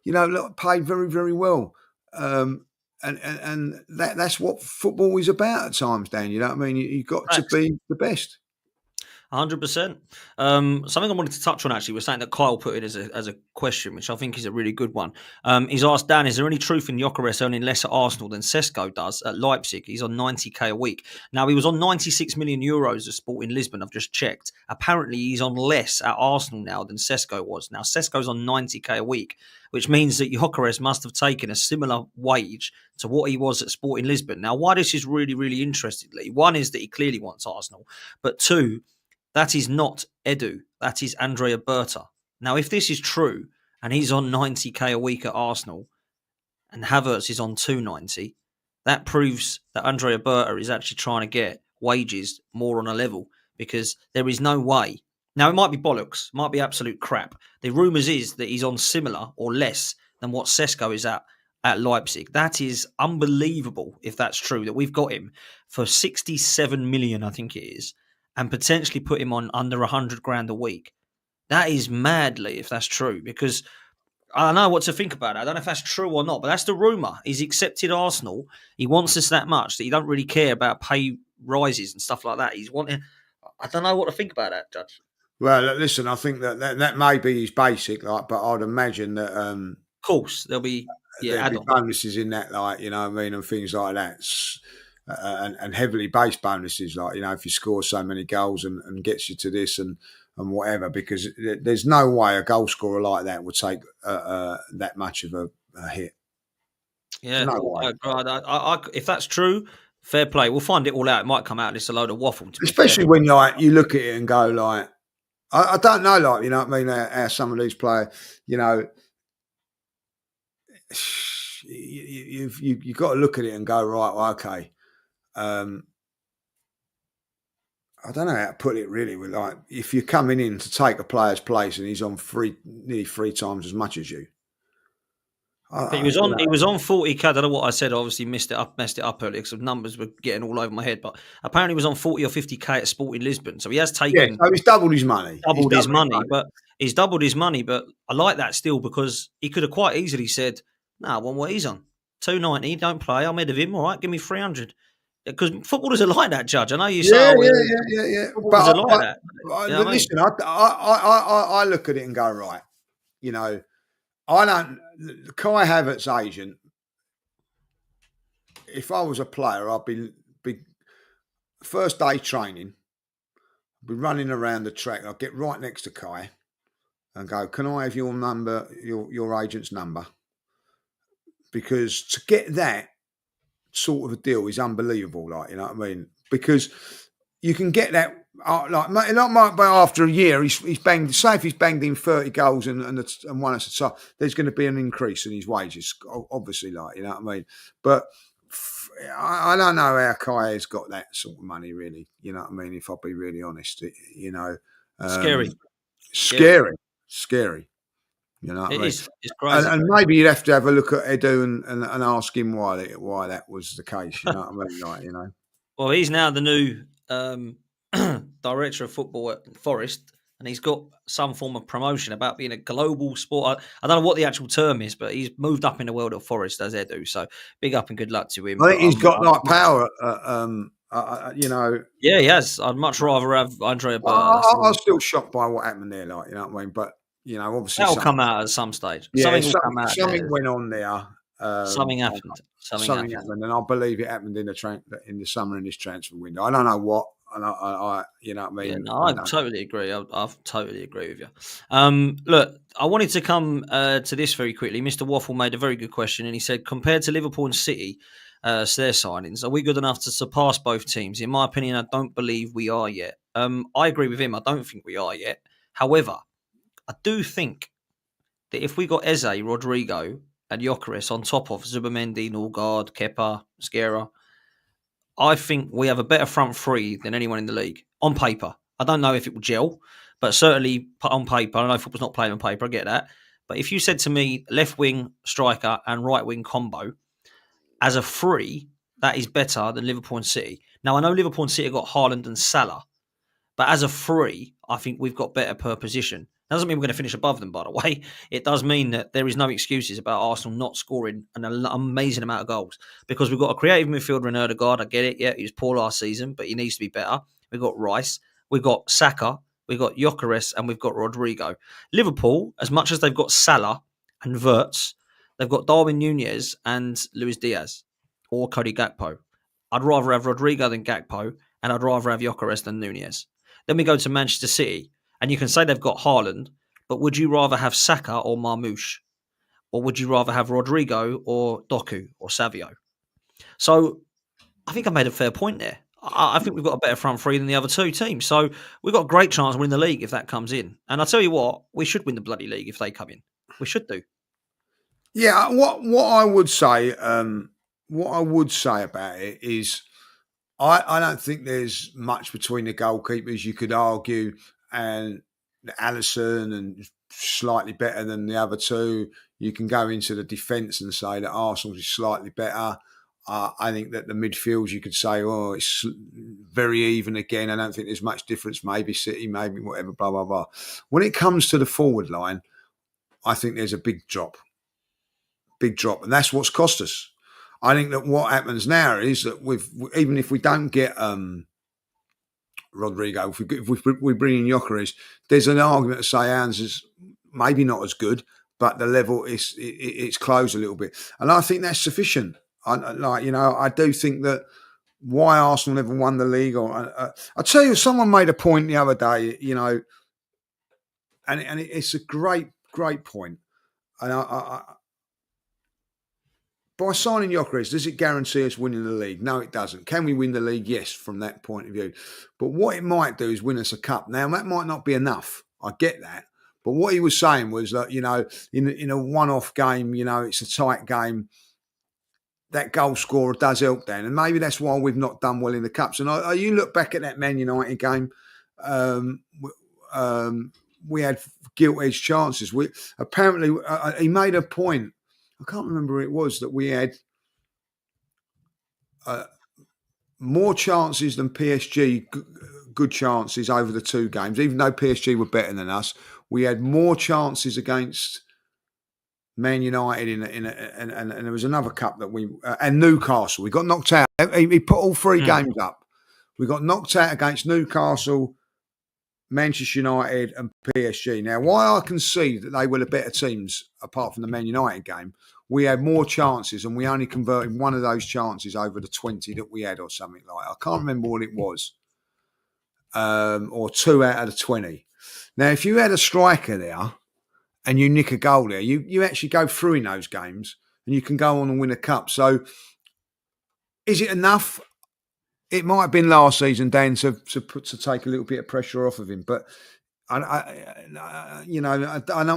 you know, paid very, very well. And that's what football is about at times, Dan. You know what I mean? You've got to be the best. 100%. Something I wanted to touch on, actually, was something that Kyle put in as a question, which I think is a really good one. He's asked, Dan, is there any truth in Gyökeres earning less at Arsenal than Sesko does at Leipzig? He's on 90k a week. Now, he was on 96 million euros at Sporting Lisbon. I've just checked. Apparently, he's on less at Arsenal now than Sesko was. Now, Sesko's on 90k a week, which means that Gyökeres must have taken a similar wage to what he was at Sporting Lisbon. Now, why this is really, really interestingly, one is that he clearly wants Arsenal, but two, that is not Edu. That is Andrea Berta. Now, if this is true, and he's on 90k a week at Arsenal, and Havertz is on 290, that proves that Andrea Berta is actually trying to get wages more on a level, because there is no way. Now, it might be bollocks, might be absolute crap. The rumours is that he's on similar or less than what Sesko is at Leipzig. That is unbelievable if that's true, that we've got him for 67 million, I think it is, and potentially put him on under 100 grand a week. That is madly if that's true, because I don't know what to think about it. I don't know if that's true or not, but that's the rumour. He's accepted Arsenal. He wants us that much that he don't really care about pay rises and stuff like that. He's wanting. I don't know what to think about that, Judge. Well, listen, I think that may be his basic, like, but I'd imagine that. Of course, there'll be bonuses in that, like, you know what I mean, and things like that. And heavily based bonuses, like, you know, if you score so many goals and gets you to this and whatever, because there's no way a goal scorer like that would take that much of a hit. Yeah, no way. If that's true, fair play. We'll find it all out. It might come out and it's a load of waffle. Especially when, like, you look at it and go, like, I don't know, like, you know what I mean, how some of these players, you know, you've got to look at it and go, right, well, okay. I don't know how to put it really. With, like, if you're coming in to take a player's place and he's on nearly three times as much as you. He was on 40k. I don't know what I said. I obviously messed it up earlier because numbers were getting all over my head. But apparently, he was on 40 or 50k at Sporting Lisbon. So he has taken. Yeah, so he's doubled his money. He's doubled his money. But I like that still, because he could have quite easily said, "No, I want what he's on. 290. Don't play. I'm ahead of him. All right, give me 300." Because footballers are like that, Judge. I know you say, yeah. Footballers are like that. Listen, I look at it and go, right, you know, I don't. Kai Havertz's agent, if I was a player, I'd be first day training, I'd be running around the track. I'd get right next to Kai and go, "Can I have your number, your agent's number?" Because to get that sort of a deal is unbelievable, like, you know what I mean? Because you can get that Like might be after a year, he's banged. Say if he's banged in 30 goals and one at the top, there's going to be an increase in his wages. Obviously, like you know what I mean. But I don't know how Kai has got that sort of money, really. You know what I mean? If I'll be really honest, Scary. Scary. You know what I mean? It's crazy. And maybe you'd have to have a look at Edu and ask him why that was the case. You know what I mean? Like, you know. Well, he's now the new director of football at Forest, and he's got some form of promotion about being a global sport. I don't know what the actual term is, but he's moved up in the world of Forest as Edu. So big up and good luck to him. I think he's got like power. You know. Yeah, he has. I'd much rather have Andrea Berta. I was still shocked by what happened there. Like, you know what I mean? But you know, obviously that'll come out at some stage. Yeah, something went on there. Something happened. Something happened, and I believe it happened in the summer in this transfer window. I don't know what, and I you know what I mean. Yeah, no, I totally agree. I totally agree with you. Look, I wanted to come to this very quickly. Mr. Waffle made a very good question, and he said, compared to Liverpool and City, their signings, are we good enough to surpass both teams? In my opinion, I don't believe we are yet. I agree with him. I don't think we are yet. However, I do think that if we got Eze, Rodrigo, and Gyokeres on top of Zubimendi, Norgard, Kepa, Skera, I think we have a better front three than anyone in the league on paper. I don't know if it will gel, but certainly on paper. I know football's not playing on paper. I get that. But if you said to me left wing striker and right wing combo as a three, that is better than Liverpool and City. Now, I know Liverpool and City have got Haaland and Salah, but as a three, I think we've got better per position. That doesn't mean we're going to finish above them, by the way. It does mean that there is no excuses about Arsenal not scoring an amazing amount of goals because we've got a creative midfielder in Ødegaard. I get it. Yeah, he was poor last season, but he needs to be better. We've got Rice. We've got Saka. We've got Gyokeres, and we've got Rodrigo. Liverpool, as much as they've got Salah and Wirtz, they've got Darwin Núñez and Luis Diaz or Cody Gakpo. I'd rather have Rodrigo than Gakpo, and I'd rather have Gyokeres than Núñez. Then we go to Manchester City, and you can say they've got Haaland, but would you rather have Saka or Marmoush? Or would you rather have Rodrigo or Doku or Savio? So I think I made a fair point there. I think we've got a better front three than the other two teams. So we've got a great chance of winning the league if that comes in. And I'll tell you what, we should win the bloody league if they come in. We should do. Yeah, what I would say about it is I don't think there's much between the goalkeepers. You could argue, and Alisson and slightly better than the other two. You can go into the defence and say that Arsenal's is slightly better. I think that the midfield, you could say, oh, it's very even again. I don't think there's much difference. Maybe City, maybe whatever, blah, blah, blah. When it comes to the forward line, I think there's a big drop. Big drop. And that's what's cost us. I think that what happens now is that even if we don't get Rodrigo, if we bring in Gyokeres, there's an argument to say Hans is maybe not as good, but the level it's closed a little bit. And I think that's sufficient. I do think that why Arsenal never won the league. I tell you, someone made a point the other day, and it's a great point. And by signing Gyokeres, does it guarantee us winning the league? No, it doesn't. Can we win the league? Yes, from that point of view. But what it might do is win us a cup. Now, that might not be enough. I get that. But what he was saying was that, in a one-off game, it's a tight game. That goal scorer does help then. And maybe that's why we've not done well in the Cups. And you look back at that Man United game, we had gilt-edged chances. Apparently, he made a point. I can't remember who it was that we had more chances than PSG, good chances over the two games. Even though PSG were better than us, we had more chances against Man United and there was another cup that and Newcastle. We got knocked out. He put all three games up. We got knocked out against Newcastle, Manchester United and PSG. Now, why I can see that they were the better teams, apart from the Man United game, we had more chances and we only converted one of those chances over the 20 that we had or something like that. I can't remember what it was. Or 2 out of the 20. Now, if you had a striker there and you nick a goal there, you actually go through in those games and you can go on and win a cup. So is it enough? it might have been last season, Dan, to take a little bit of pressure off of him. But I'm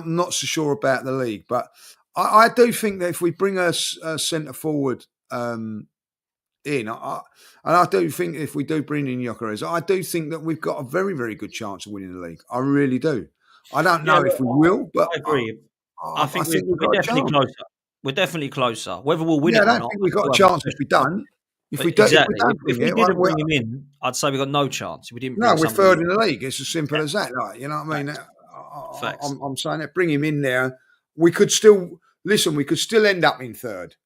not so sure about the league. But I do think that if we bring a centre forward in, and I do think if we do bring in Gyökeres, I do think that we've got a very, very good chance of winning the league. I really do. I don't Yeah, know if we will, but I agree. I I think think we've we're got a definitely chance. closer. We're definitely closer. Whether we'll win Yeah, it I or don't not, think I we've think got a we'll have a chance if we question mark. don't. If But we exactly, don't if bring we it, didn't bring him in, I'd say we got no chance. If we didn't no, bring we're somebody third in, in the league. It's as simple yeah, as that. Like, you know what I mean? facts, facts. I'm saying that. Bring him in there. We could still listen. We could still end up in third,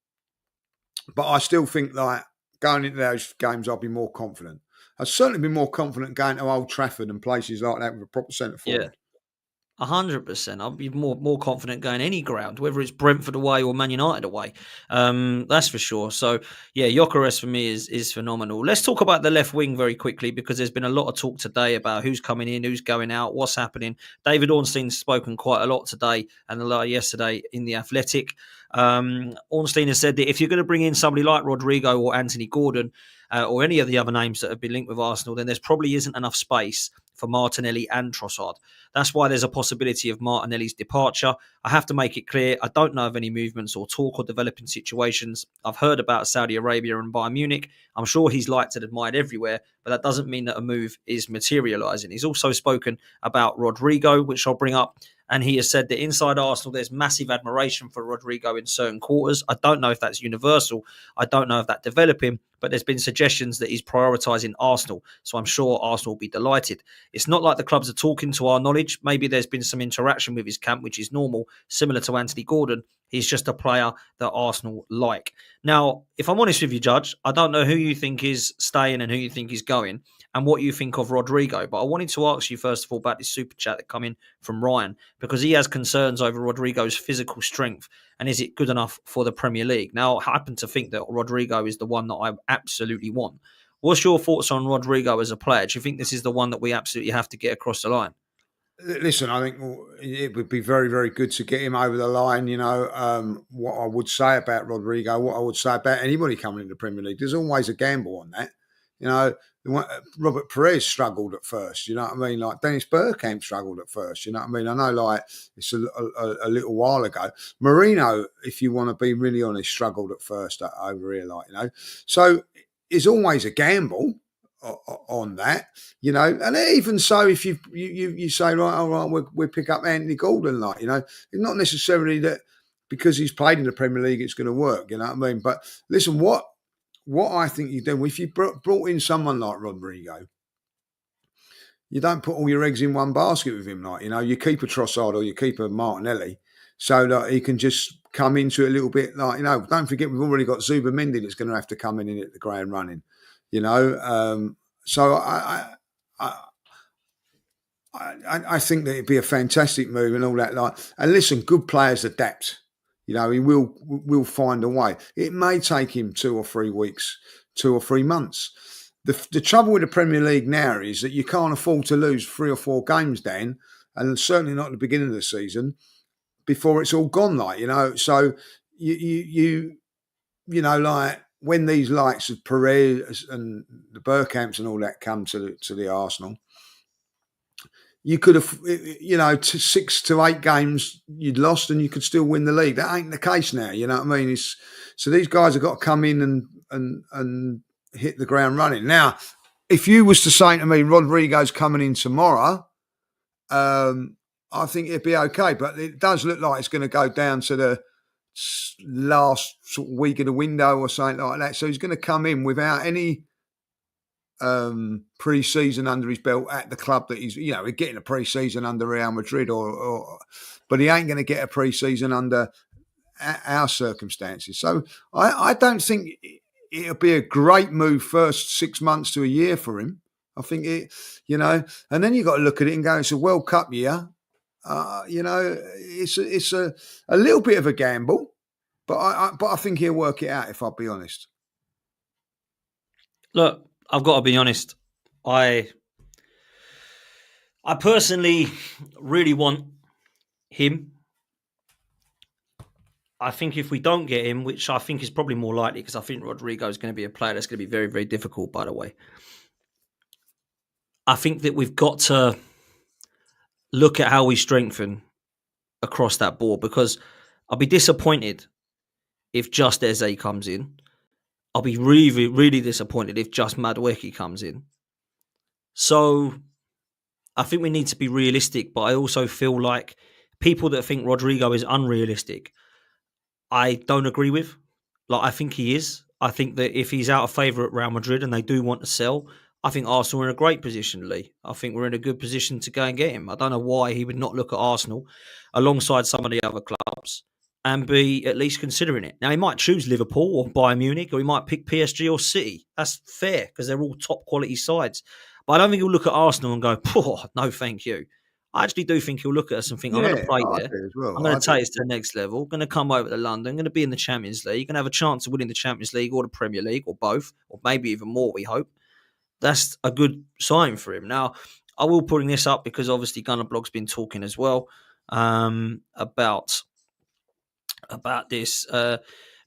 but I still think like going into those games, I'll be more confident. I'd certainly be more confident going to Old Trafford and places like that with a proper centre Yeah. forward. 100%. I'll be more confident going any ground, whether it's Brentford away or Man United away. That's for sure. So yeah, Gyökeres for me is phenomenal. Let's talk about the left wing very quickly because there's been a lot of talk today about who's coming in, who's going out, what's happening. David Ornstein's spoken quite a lot today and a lot yesterday in the Athletic. Ornstein has said that if you're going to bring in somebody like Rodrigo or Anthony Gordon or any of the other names that have been linked with Arsenal, then there's probably isn't enough space for Martinelli and Trossard. That's why there's a possibility of Martinelli's departure. I have to make it clear, I don't know of any movements or talk or developing situations. I've heard about Saudi Arabia and Bayern Munich. I'm sure he's liked and admired everywhere, but that doesn't mean that a move is materialising. He's also spoken about Rodrigo, which I'll bring up. And he has said that inside Arsenal, there's massive admiration for Rodrigo in certain quarters. I don't know if that's universal. I don't know if that's developing, but there's been suggestions that he's prioritising Arsenal. So I'm sure Arsenal will be delighted. It's not like the clubs are talking to our knowledge. Maybe there's been some interaction with his camp, which is normal, similar to Anthony Gordon. He's just a player that Arsenal like. Now, if I'm honest with you, Judge, I don't know who you think is staying and who you think is going and what you think of Rodrigo. But I wanted to ask you, first of all, about this super chat that come in from Ryan, because he has concerns over Rodrigo's physical strength and is it good enough for the Premier League? Now, I happen to think that Rodrigo is the one that I absolutely want. What's your thoughts on Rodrigo as a player? Do you think this is the one that we absolutely have to get across the line? Listen, I think it would be very, very good to get him over the line. You know, what I would say about Rodrigo, what I would say about anybody coming into the Premier League, there's always a gamble on that. You know, Robert Perez struggled at first. You know what I mean? Like Dennis Bergkamp struggled at first. You know what I mean? I know, like it's a little while ago. Marino, if you want to be really honest, struggled at first over here. Like so it's always a gamble on that, you know, and even so, if you say right, all right, we'll pick up Anthony Gordon, like it's not necessarily that because he's played in the Premier League it's going to work, you know what I mean? But listen, what I think you do if you brought in someone like Rodrigo, you don't put all your eggs in one basket with him, like you keep a Trossard or you keep a Martinelli, so that he can just come into it a little bit, like don't forget we've already got Zubimendi that's going to have to come in and hit the ground running. So I think that it'd be a fantastic move and all that. Like, and listen, good players adapt. He will find a way. It may take him 2 or 3 weeks, 2 or 3 months. The trouble with the Premier League now is that you can't afford to lose 3 or 4 games, Dan, and certainly not at the beginning of the season before it's all gone. So you like when these likes of Perez and the Bergkamps and all that come to the Arsenal, you could have, 6 to 8 games you'd lost and you could still win the league. That ain't the case now. You know what I mean? So these guys have got to come in and hit the ground running. Now, if you was to say to me, Rodrigo's coming in tomorrow, I think it'd be okay. But it does look like it's going to go down to the last sort of week of the window or something like that. So he's going to come in without any pre-season under his belt at the club that he's, we're getting a pre-season under Real Madrid but he ain't going to get a pre-season under our circumstances. So I don't think it'll be a great move first 6 months to a year for him. I think and then you've got to look at it and go, it's a World Cup year. It's a little bit of a gamble, but I think he'll work it out, if I'll be honest. Look, I've got to be honest. I personally really want him. I think if we don't get him, which I think is probably more likely, because I think Rodrigo is going to be a player that's going to be very, very difficult, by the way. I think that we've got to look at how we strengthen across that board, because I'll be disappointed if just Eze comes in. I'll be really, really disappointed if just Madueke comes in. So I think we need to be realistic, but I also feel like people that think Rodrigo is unrealistic, I don't agree with. Like, I think he is. I think that if he's out of favour at Real Madrid and they do want to sell, I think Arsenal are in a great position, Lee. I think we're in a good position to go and get him. I don't know why he would not look at Arsenal alongside some of the other clubs and be at least considering it. Now, he might choose Liverpool or Bayern Munich, or he might pick PSG or City. That's fair, because they're all top quality sides. But I don't think he'll look at Arsenal and go, no, thank you. I actually do think he'll look at us and think, I'm going to play I there. do as well. I'm going to take us to the next level. Going to come over to London. Going to be in the Champions League. Going to have a chance of winning the Champions League or the Premier League, or both, or maybe even more, we hope. That's a good sign for him. Now, I will put this up because obviously Gunner Blog's been talking as well about this.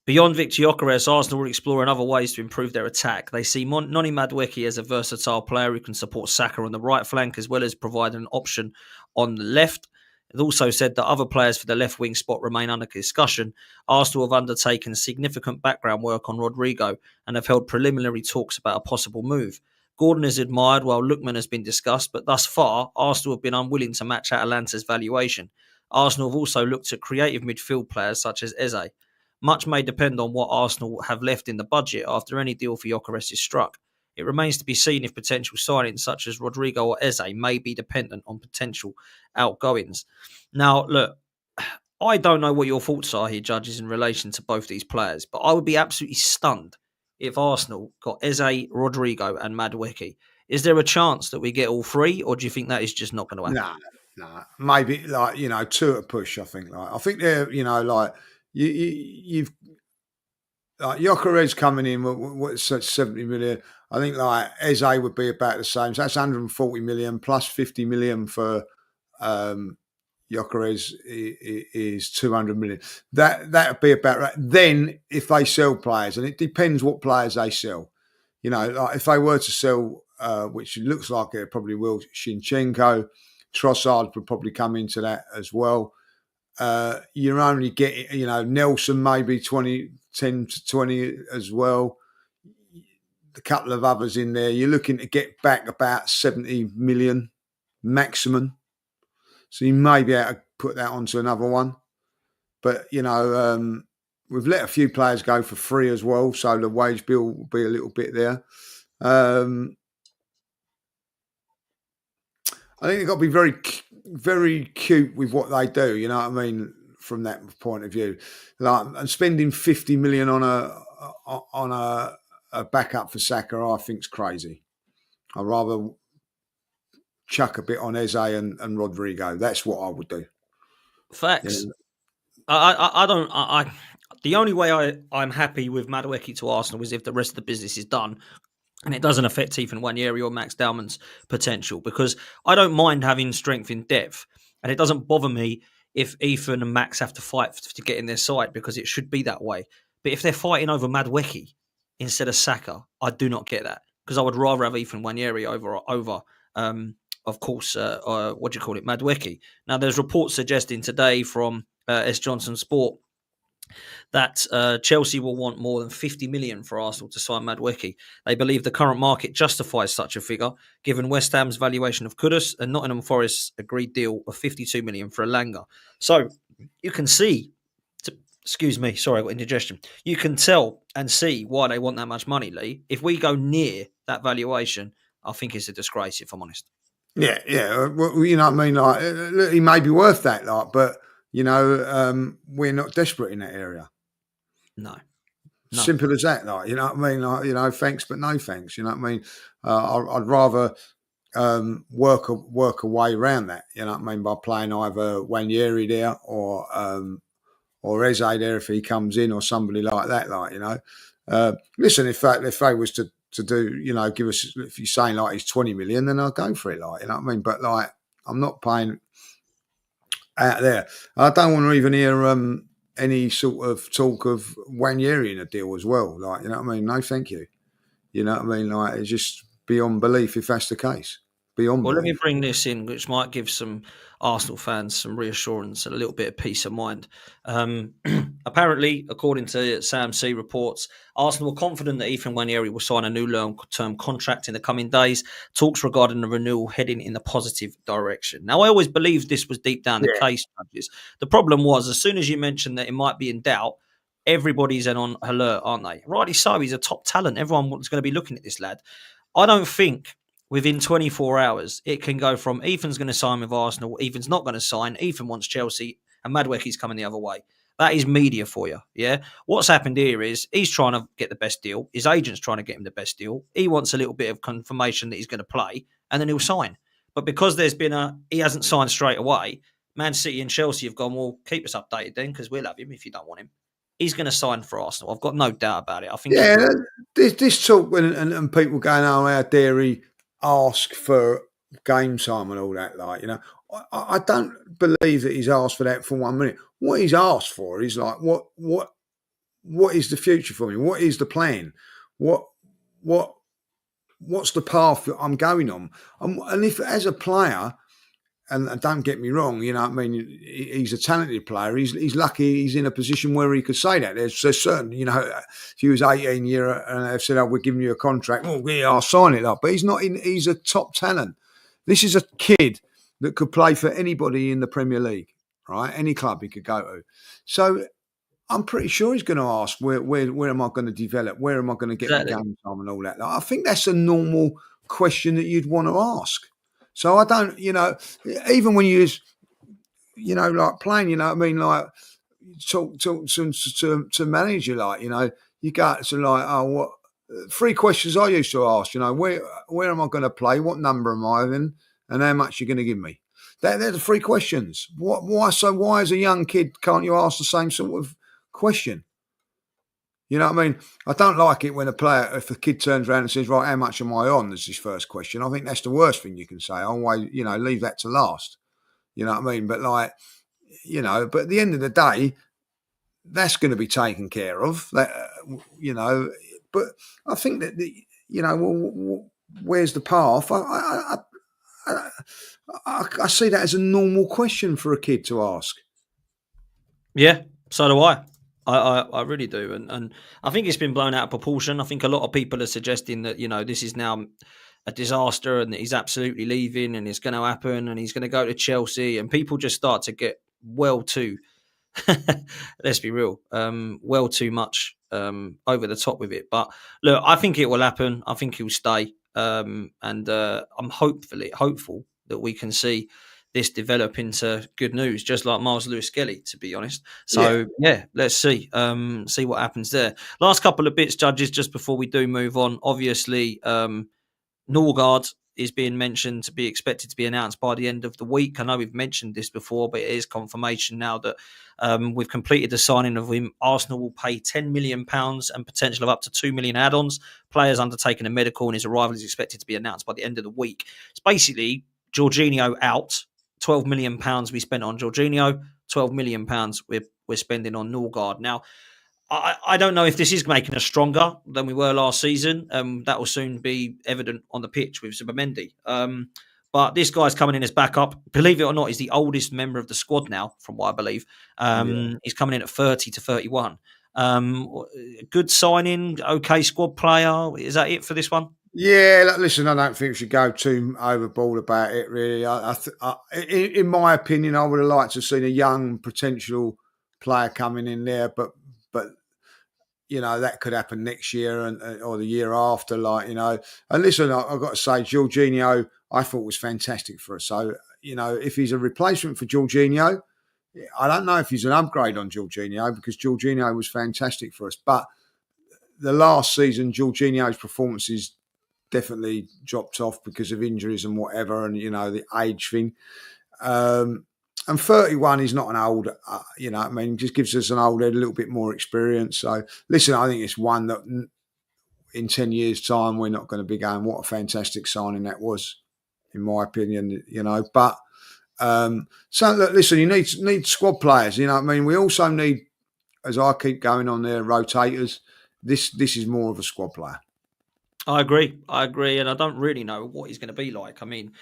Beyond Viktor Gyökeres, Arsenal are exploring other ways to improve their attack. They see Noni Madueke as a versatile player who can support Saka on the right flank, as well as provide an option on the left. It also said that other players for the left wing spot remain under discussion. Arsenal have undertaken significant background work on Rodrigo and have held preliminary talks about a possible move. Gordon is admired while Lookman has been discussed, but thus far, Arsenal have been unwilling to match Atalanta's valuation. Arsenal have also looked at creative midfield players such as Eze. Much may depend on what Arsenal have left in the budget after any deal for Gyokeres is struck. It remains to be seen if potential signings such as Rodrigo or Eze may be dependent on potential outgoings. Now, look, I don't know what your thoughts are here, judges, in relation to both these players, but I would be absolutely stunned if Arsenal got Eze, Rodrigo and Madueke. Is there a chance that we get all three, or do you think that is just not going to happen? No. Maybe two at a push. I think they're you've like Gyokeres coming in. What's 70 million? I think like Eze would be about the same. So that's 140 million plus 50 million for Gyokeres is 200 million. That would be about right. Then if they sell players, and it depends what players they sell. Like if they were to sell, which it looks like it probably will, Shinchenko, Trossard would probably come into that as well. You're only getting, Nelson maybe 10 to 20 as well. A couple of others in there. You're looking to get back about 70 million maximum. So you may be able to put that onto another one. But, we've let a few players go for free as well. So the wage bill will be a little bit there. I think they've got to be very, very cute with what they do. You know what I mean? From that point of view, like, and spending 50 million on a backup for Saka, I think is crazy. I'd rather chuck a bit on Eze and Rodrigo. That's what I would do. Facts. I don't. The only way I'm happy with Madueke to Arsenal is if the rest of the business is done and it doesn't affect Ethan Nwaneri or Max Dowman's potential, because I don't mind having strength in depth, and it doesn't bother me if Ethan and Max have to fight to get in their side, because it should be that way. But if they're fighting over Madueke instead of Saka, I do not get that, because I would rather have Ethan Nwaneri over of course, Madueke. Now, there's reports suggesting today from S. Johnson Sport that Chelsea will want more than 50 million for Arsenal to sign Madueke. They believe the current market justifies such a figure, given West Ham's valuation of Kudus and Nottingham Forest's agreed deal of 52 million for Elanga. So you can see, excuse me, sorry, I got indigestion. You can tell and see why they want that much money, Lee. If we go near that valuation, I think it's a disgrace, if I'm honest. Yeah. Well, you know what I mean? Like, he may be worth that, but we're not desperate in that area. No. Simple as that. You know what I mean? Thanks, but no thanks. You know what I mean? I'd rather work a way around that. You know what I mean? By playing either Nwaneri there or Eze there if he comes in, or somebody like that. Listen, if they was to do, give us, if you're saying like he's 20 million, then I'll go for it. You know what I mean? But I'm not paying out there. I don't want to even hear any sort of talk of Nwaneri in a deal as well. Like, you know what I mean? No, thank you. You know what I mean? Like, it's just beyond belief if that's the case. Beyond Well, let me belief. bring this in, which might give some Arsenal fans some reassurance and a little bit of peace of mind. Apparently, according to Sam C reports, Arsenal were confident that Ethan Nwaneri will sign a new long-term contract in the coming days. Talks regarding the renewal heading in the positive direction. Now, I always believed this was deep down the Yeah. case, judges. The problem was, as soon as you mentioned that it might be in doubt, everybody's on alert, aren't they? Rightly so. He's a top talent. Everyone's going to be looking at this lad. I don't think within 24 hours, it can go from Ethan's going to sign with Arsenal, Ethan's not going to sign, Ethan wants Chelsea, and Madueke's coming the other way. That is media for you, yeah? What's happened here is he's trying to get the best deal. His agent's trying to get him the best deal. He wants a little bit of confirmation that he's going to play, and then he'll sign. But because he hasn't signed straight away, Man City and Chelsea have gone, well, keep us updated then, because we'll have him if you don't want him. He's going to sign for Arsenal. I've got no doubt about it. I think. Yeah, this talk and people going, oh, how dare he ask for game time and all that, like, you know. I don't believe that he's asked for that for 1 minute. What he's asked for is like, what is the future for me? What is the plan? What's the path that I'm going on? And if as a player, and don't get me wrong, you know what I mean, he's a talented player. He's lucky he's in a position where he could say that. There's certain, you know, if he was 18 year and they've said, oh, we're giving you a contract, well, yeah, I'll sign it up. But he's not he's a top talent. This is a kid that could play for anybody in the Premier League, right? Any club he could go to. So I'm pretty sure he's going to ask, where am I going to develop? Where am I going to get my game time and all that? Like, I think that's a normal question that you'd want to ask. So I don't, you know, even when you, you know, like playing, you know what I mean, like talk to manager, like, you know, you go to like, oh, what 3 questions I used to ask, you know, where am I going to play? What number am I in? And how much you're going to give me? They're the 3 questions. Why as a young kid can't you ask the same sort of question? You know what I mean? I don't like it when if a kid turns around and says, right, how much am I on? That's his first question. I think that's the worst thing you can say. Always, you know, leave that to last. You know what I mean? But like, you know, but at the end of the day, that's going to be taken care of. That, you know, but I think that, you know, where's the path? I see that as a normal question for a kid to ask. Yeah, so do I. I really do. And I think it's been blown out of proportion. I think a lot of people are suggesting that, you know, this is now a disaster and that he's absolutely leaving and it's going to happen and he's going to go to Chelsea. And people just start to get well too, let's be real, well too much over the top with it. But look, I think it will happen. I think he'll stay. And I'm hopeful that we can see this develop into good news, just like Miles Lewis-Skelly, to be honest. So yeah, let's see what happens there. Last couple of bits, judges, just before we do move on. Obviously, Norgard is being mentioned to be expected to be announced by the end of the week. I know we've mentioned this before, but it is confirmation now that we've completed the signing of him. Arsenal will pay £10 million and potential of up to £2 million add-ons. Players undertaking a medical and his arrival is expected to be announced by the end of the week. It's basically Jorginho out. £12 million we spent on Jorginho, £12 million we're spending on Norgard. Now, I don't know if this is making us stronger than we were last season. That will soon be evident on the pitch with Zubimendi. But this guy's coming in as backup. Believe it or not, he's the oldest member of the squad now, from what I believe. He's coming in at 30 to 31. Good signing, okay squad player. Is that it for this one? Yeah, listen, I don't think we should go too overboard about it, really. In my opinion, I would have liked to have seen a young potential player coming in there, but you know, that could happen next year or the year after, like, you know. And listen, I've got to say, Jorginho, I thought was fantastic for us. So, you know, if he's a replacement for Jorginho, I don't know if he's an upgrade on Jorginho, because Jorginho was fantastic for us. But the last season, Jorginho's performances definitely dropped off because of injuries and whatever, and, you know, the age thing. And 31 is not an old, you know, I mean, just gives us an old head, a little bit more experience. So, listen, I think it's one that in 10 years' time, we're not going to be going, what a fantastic signing that was, in my opinion, you know. But, so, look, listen, you need squad players, you know what I mean? We also need as I keep going on their rotators, this is more of a squad player. I agree, and I don't really know what he's going to be like. I mean,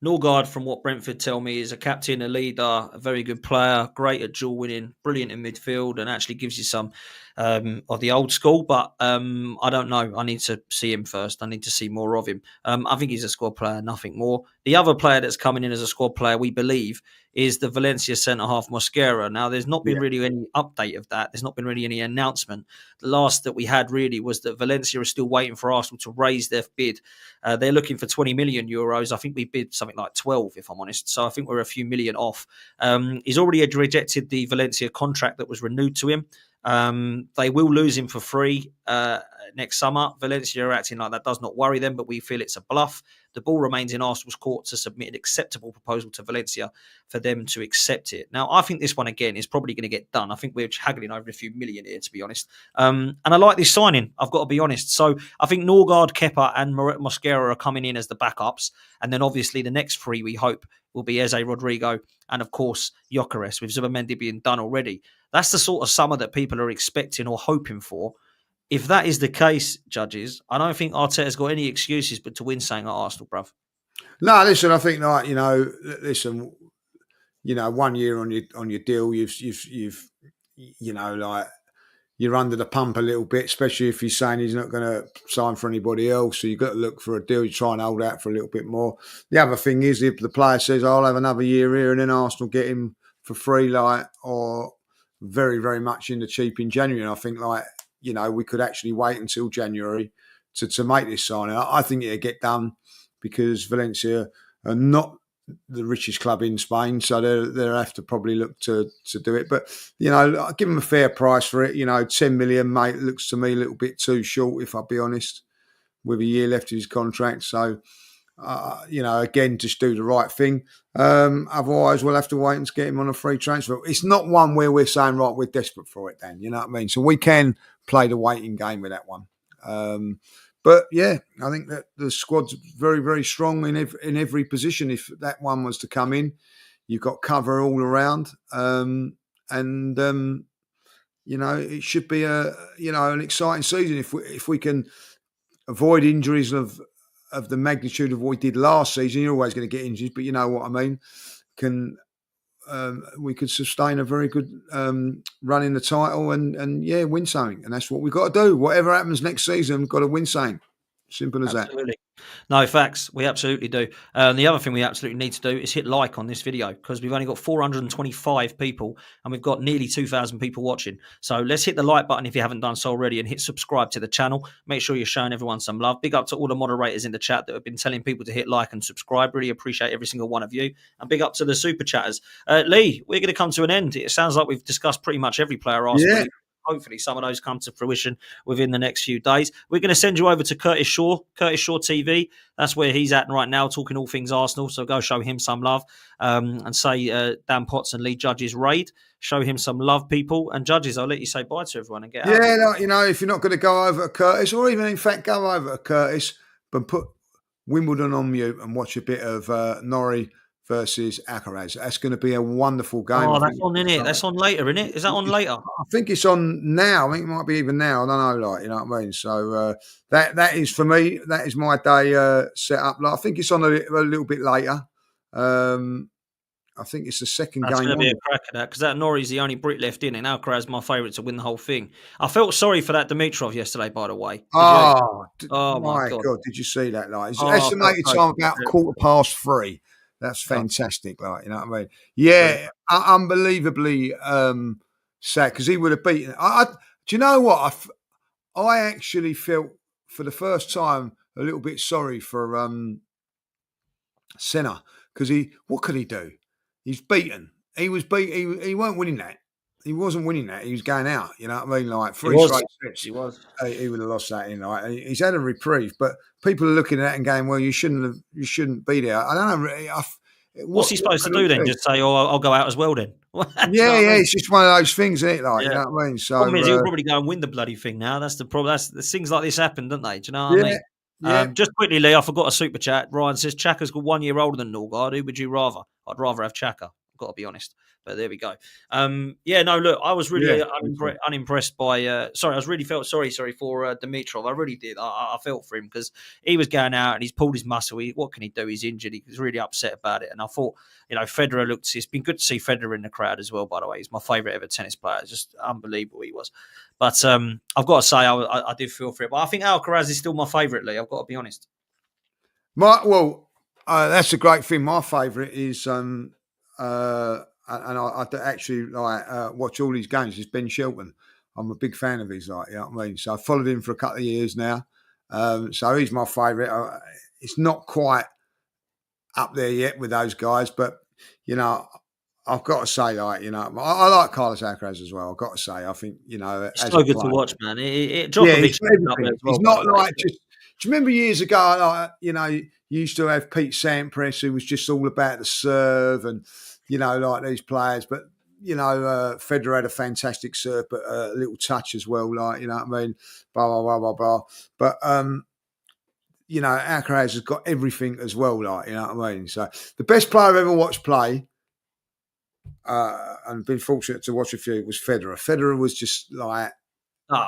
Norgard, from what Brentford tell me, is a captain, a leader, a very good player, great at duel winning, brilliant in midfield, and actually gives you some of the old school. But I don't know. I need to see him first. I need to see more of him. I think he's a squad player, nothing more. The other player that's coming in as a squad player, we believe, is the Valencia centre half Mosquera. Now, there's not been really any update of that. There's not been really any announcement. The last that we had really was that Valencia is still waiting for Arsenal to raise their bid. They're looking for 20 million euros. I think we bid something like 12, if I'm honest. So I think we're a few million off. He's already rejected the Valencia contract that was renewed to him. They will lose him for free next summer. Valencia are acting like that does not worry them, but we feel it's a bluff. The ball remains in Arsenal's court to submit an acceptable proposal to Valencia for them to accept it. Now, I think this one, again, is probably going to get done. I think we're haggling over a few million here, to be honest. And I like this signing, I've got to be honest. So I think Norgard, Kepa and Mosquera are coming in as the backups. And then obviously the next three, we hope, will be Eze, Rodrigo, and of course, Gyokeres, with Zubimendi being done already. That's the sort of summer that people are expecting or hoping for. If that is the case, judges, I don't think Arteta's got any excuses but to win something at Arsenal, bruv. No, listen, I think like, listen, 1 year on your deal, you've like you're under the pump a little bit, especially if he's saying he's not going to sign for anybody else. So you've got to look for a deal. You try and hold out for a little bit more. The other thing is, if the player says, "I'll have another year here," and then Arsenal get him for free, or very, very much in the cheap in January, and I think we could actually wait until January to make this signing. I think it'll get done because Valencia are not the richest club in Spain, so they'll have to probably look to do it. But give them a fair price for it. 10 million, mate, looks to me a little bit too short, if I'll be honest, with a year left of his contract. So again, just do the right thing. Otherwise, we'll have to wait and get him on a free transfer. It's not one where we're saying, right, we're desperate for it, Dan. You know what I mean? So we can play the waiting game with that one. But yeah, I think that the squad's very, very strong in every position. If that one was to come in, you've got cover all around, it should be an exciting season if we can avoid injuries of the magnitude of what we did last season. You're always going to get injuries, but you know what I mean. We could sustain a very good run in the title and win something. And that's what we've got to do. Whatever happens next season, we've got to win something. Simple as Absolutely. No, facts. We absolutely do. The other thing we absolutely need to do is hit like on this video because we've only got 425 people and we've got nearly 2,000 people watching. So let's hit the like button if you haven't done so already and hit subscribe to the channel. Make sure you're showing everyone some love. Big up to all the moderators in the chat that have been telling people to hit like and subscribe. Really appreciate every single one of you. And big up to the super chatters. Lee, we're going to come to an end. It sounds like we've discussed pretty much every player asked. Yeah. Hopefully some of those come to fruition within the next few days. We're going to send you over to Curtis Shaw TV. That's where he's at right now, talking all things Arsenal. So go show him some love and say Dan Potts and Lee Judge's raid. Show him some love, people. And Judges, I'll let you say bye to everyone and get out. Yeah, if you're not going to go over to Curtis, or even in fact go over to Curtis, but put Wimbledon on mute and watch a bit of Nwaneri versus Gyokeres. That's going to be a wonderful game. Oh, that's on, isn't it? That's on later, isn't it? Is that on later? I think it's on now. I think it might be even now. I don't know, you know what I mean? So that is, for me, that is my day set up. I think it's on a little bit later. I think it's the second game. That's going to be a crack at that because that Nori's the only Brit left in, and Gyokeres is my favourite to win the whole thing. I felt sorry for that Dimitrov yesterday, by the way. Oh my God. Did you see that? It's estimated time about 3:15. That's fantastic, you know what I mean? Yeah, unbelievably sad because he would have beaten. Do you know what? I actually felt for the first time a little bit sorry for Senna because what could he do? He's beaten. He was beaten. He weren't winning that. He wasn't winning that. He was going out. You know what I mean? Like 3 straight sets. He was. He would have lost that in. He's had a reprieve, but people are looking at that and going, "Well, you shouldn't be there." I don't know. What's he supposed to do then? Just say, "Oh, I'll go out as well then." Yeah. It's just one of those things, isn't it? You know what I mean? So problem is he'll probably go and win the bloody thing now. That's the problem. That's things like this happen, don't they? Do you know what I mean? Yeah. Just quickly, Lee, I forgot a super chat. Ryan says Chaka's got 1 year older than Norgard. Who would you rather? I'd rather have Chaka. Got to be honest. But there we go. Look, I was really Yeah, unimpressed by. Sorry, I was really felt sorry for Dimitrov. I really did. I felt for him because he was going out and he's pulled his muscle. What can he do? He's injured. He was really upset about it. And I thought, Federer looked. It's been good to see Federer in the crowd as well. By the way, he's my favourite ever tennis player. It's just unbelievable he was. But I've got to say, I did feel for it. But I think Alcaraz is still my favourite, Lee. I've got to be honest. That's a great thing. My favourite is, and I actually watch all these games. Is Ben Shelton. I'm a big fan of his. You know what I mean. So I followed him for a couple of years now. So he's my favourite. It's not quite up there yet with those guys, but I've got to say, I like Carlos Alcaraz as well. I've got to say, I think it's so good to watch, man. Djokovic, he's not like just. Do you remember years ago? You used to have Pete Sampras, who was just all about the serve, and like these players. But Federer had a fantastic serve, but a little touch as well. Like what I mean, blah blah blah blah blah. But Alcaraz has got everything as well. Like what I mean. So the best player I've ever watched play. And been fortunate to watch a few was Federer. Federer was just like,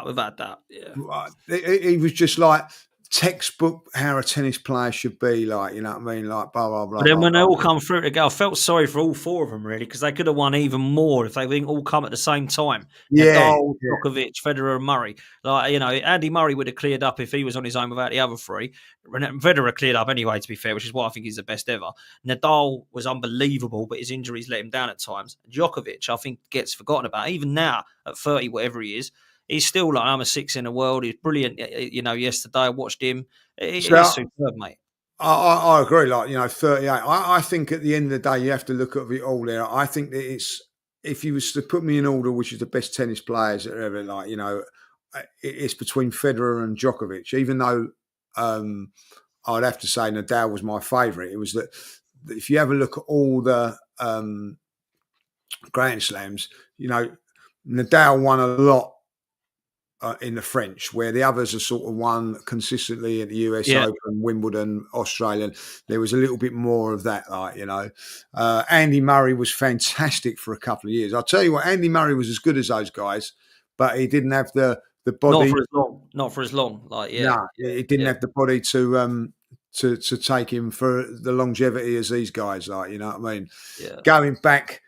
without that, yeah. He was just like textbook how a tennis player should be, like what I mean, like blah blah blah. But then blah, when blah, they all blah. come through together, I felt sorry for all four of them really because they could have won even more if they didn't all come at the same time. Nadal, Djokovic, Federer, and Murray. Like Andy Murray would have cleared up if he was on his own without the other three. Federer cleared up anyway, to be fair, which is why I think he's the best ever. Nadal was unbelievable, but his injuries let him down at times. Djokovic, I think, gets forgotten about even now at 30, whatever he is. He's still like number 6 in the world. He's brilliant. Yesterday I watched him. He's superb, mate. I agree. Like 38. I think at the end of the day, you have to look at it all there. I think that if you was to put me in order, which is the best tennis players that are ever, it's between Federer and Djokovic. Even though I'd have to say Nadal was my favourite. It was that if you have a look at all the Grand Slams, Nadal won a lot. In the French, where the others are sort of won consistently at the US Open, Wimbledon, Australian. There was a little bit more of that, Andy Murray was fantastic for a couple of years. I'll tell you what, Andy Murray was as good as those guys, but he didn't have the body. Not for as long. He didn't have the body to take him for the longevity as these guys, what I mean? Yeah. Going back,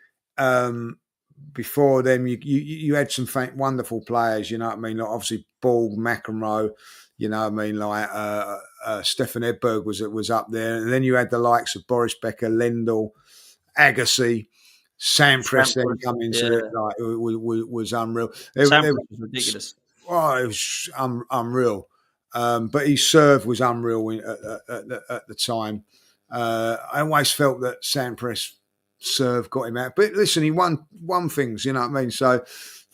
before them, you had some wonderful players, what I mean? Like obviously, Ball, McEnroe, what I mean? Like Stefan Edberg was up there, and then you had the likes of Boris Becker, Lendl, Agassi, Sampras. Then come into it, like it was unreal. Sampras was ridiculous. Oh, it was unreal. But his serve was unreal at the time. I always felt that Sampras serve got him out, but listen, he won things, what I mean. So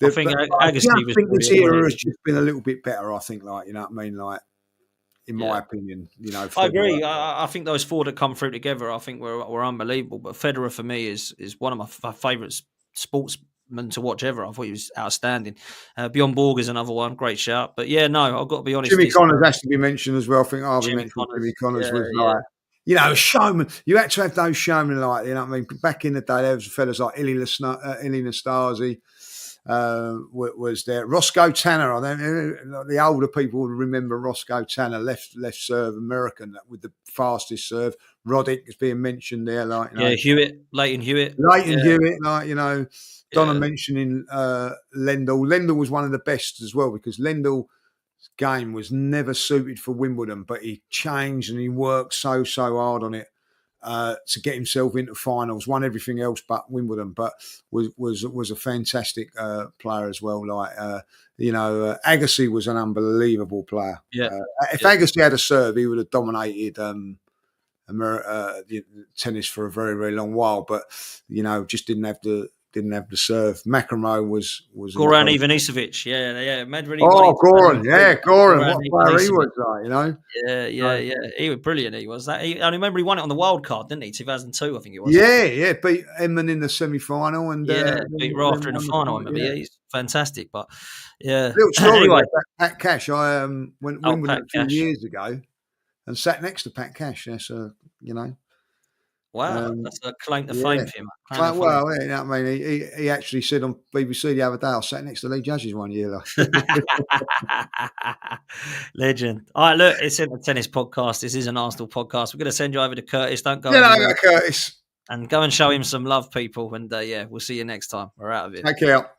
I think Agassi was. This era has just been a little bit better. I think, what I mean, like in my opinion, I agree. I think those four that come through together, I think were unbelievable. But Federer for me is one of my favourite sportsmen to watch ever. I thought he was outstanding. Bjorn Borg is another one, great shout. But I've got to be honest. Jimmy Connors has to be mentioned as well. I think Jimmy Connors was like. A showman. You had to have those showmen, what I mean? Back in the day, there was fellas like Ili Nastasi was there. Roscoe Tanner. I don't, the older people would remember Roscoe Tanner, left serve American with the fastest serve. Roddick is being mentioned there, Hewitt, Leighton Hewitt, Donna mentioning Lendl. Lendl was one of the best as well because Lendl. Game was never suited for Wimbledon, but he changed and he worked so hard on it to get himself into finals. Won everything else but Wimbledon, but was a fantastic player as well. Agassi was an unbelievable player. If Agassi had a serve, he would have dominated tennis for a very very long while. But just didn't have the serve. McEnroe was Goran Ivanisevic, Medvedev. Goran, Goran, what player he was, Yeah, he was brilliant. He was that. I remember he won it on the wild card, didn't he? 2002, I think it was. Yeah, beat Edmund in the semi-final and beat Rafter in the final. I remember. Yeah, he's fantastic. But little story anyway, about Pat Cash. I went Wimbledon a few years ago and sat next to Pat Cash. So Wow, that's a claim to fame for him. Well, you know what I mean? He actually said on BBC the other day, I sat next to Lee Judges one year. Legend. All right, look, it's in the tennis podcast. This is an Arsenal podcast. We're going to send you over to Curtis. Don't go I anywhere. got Curtis. And go and show him some love, people. And yeah, we'll see you next time. We're out of here. Take care.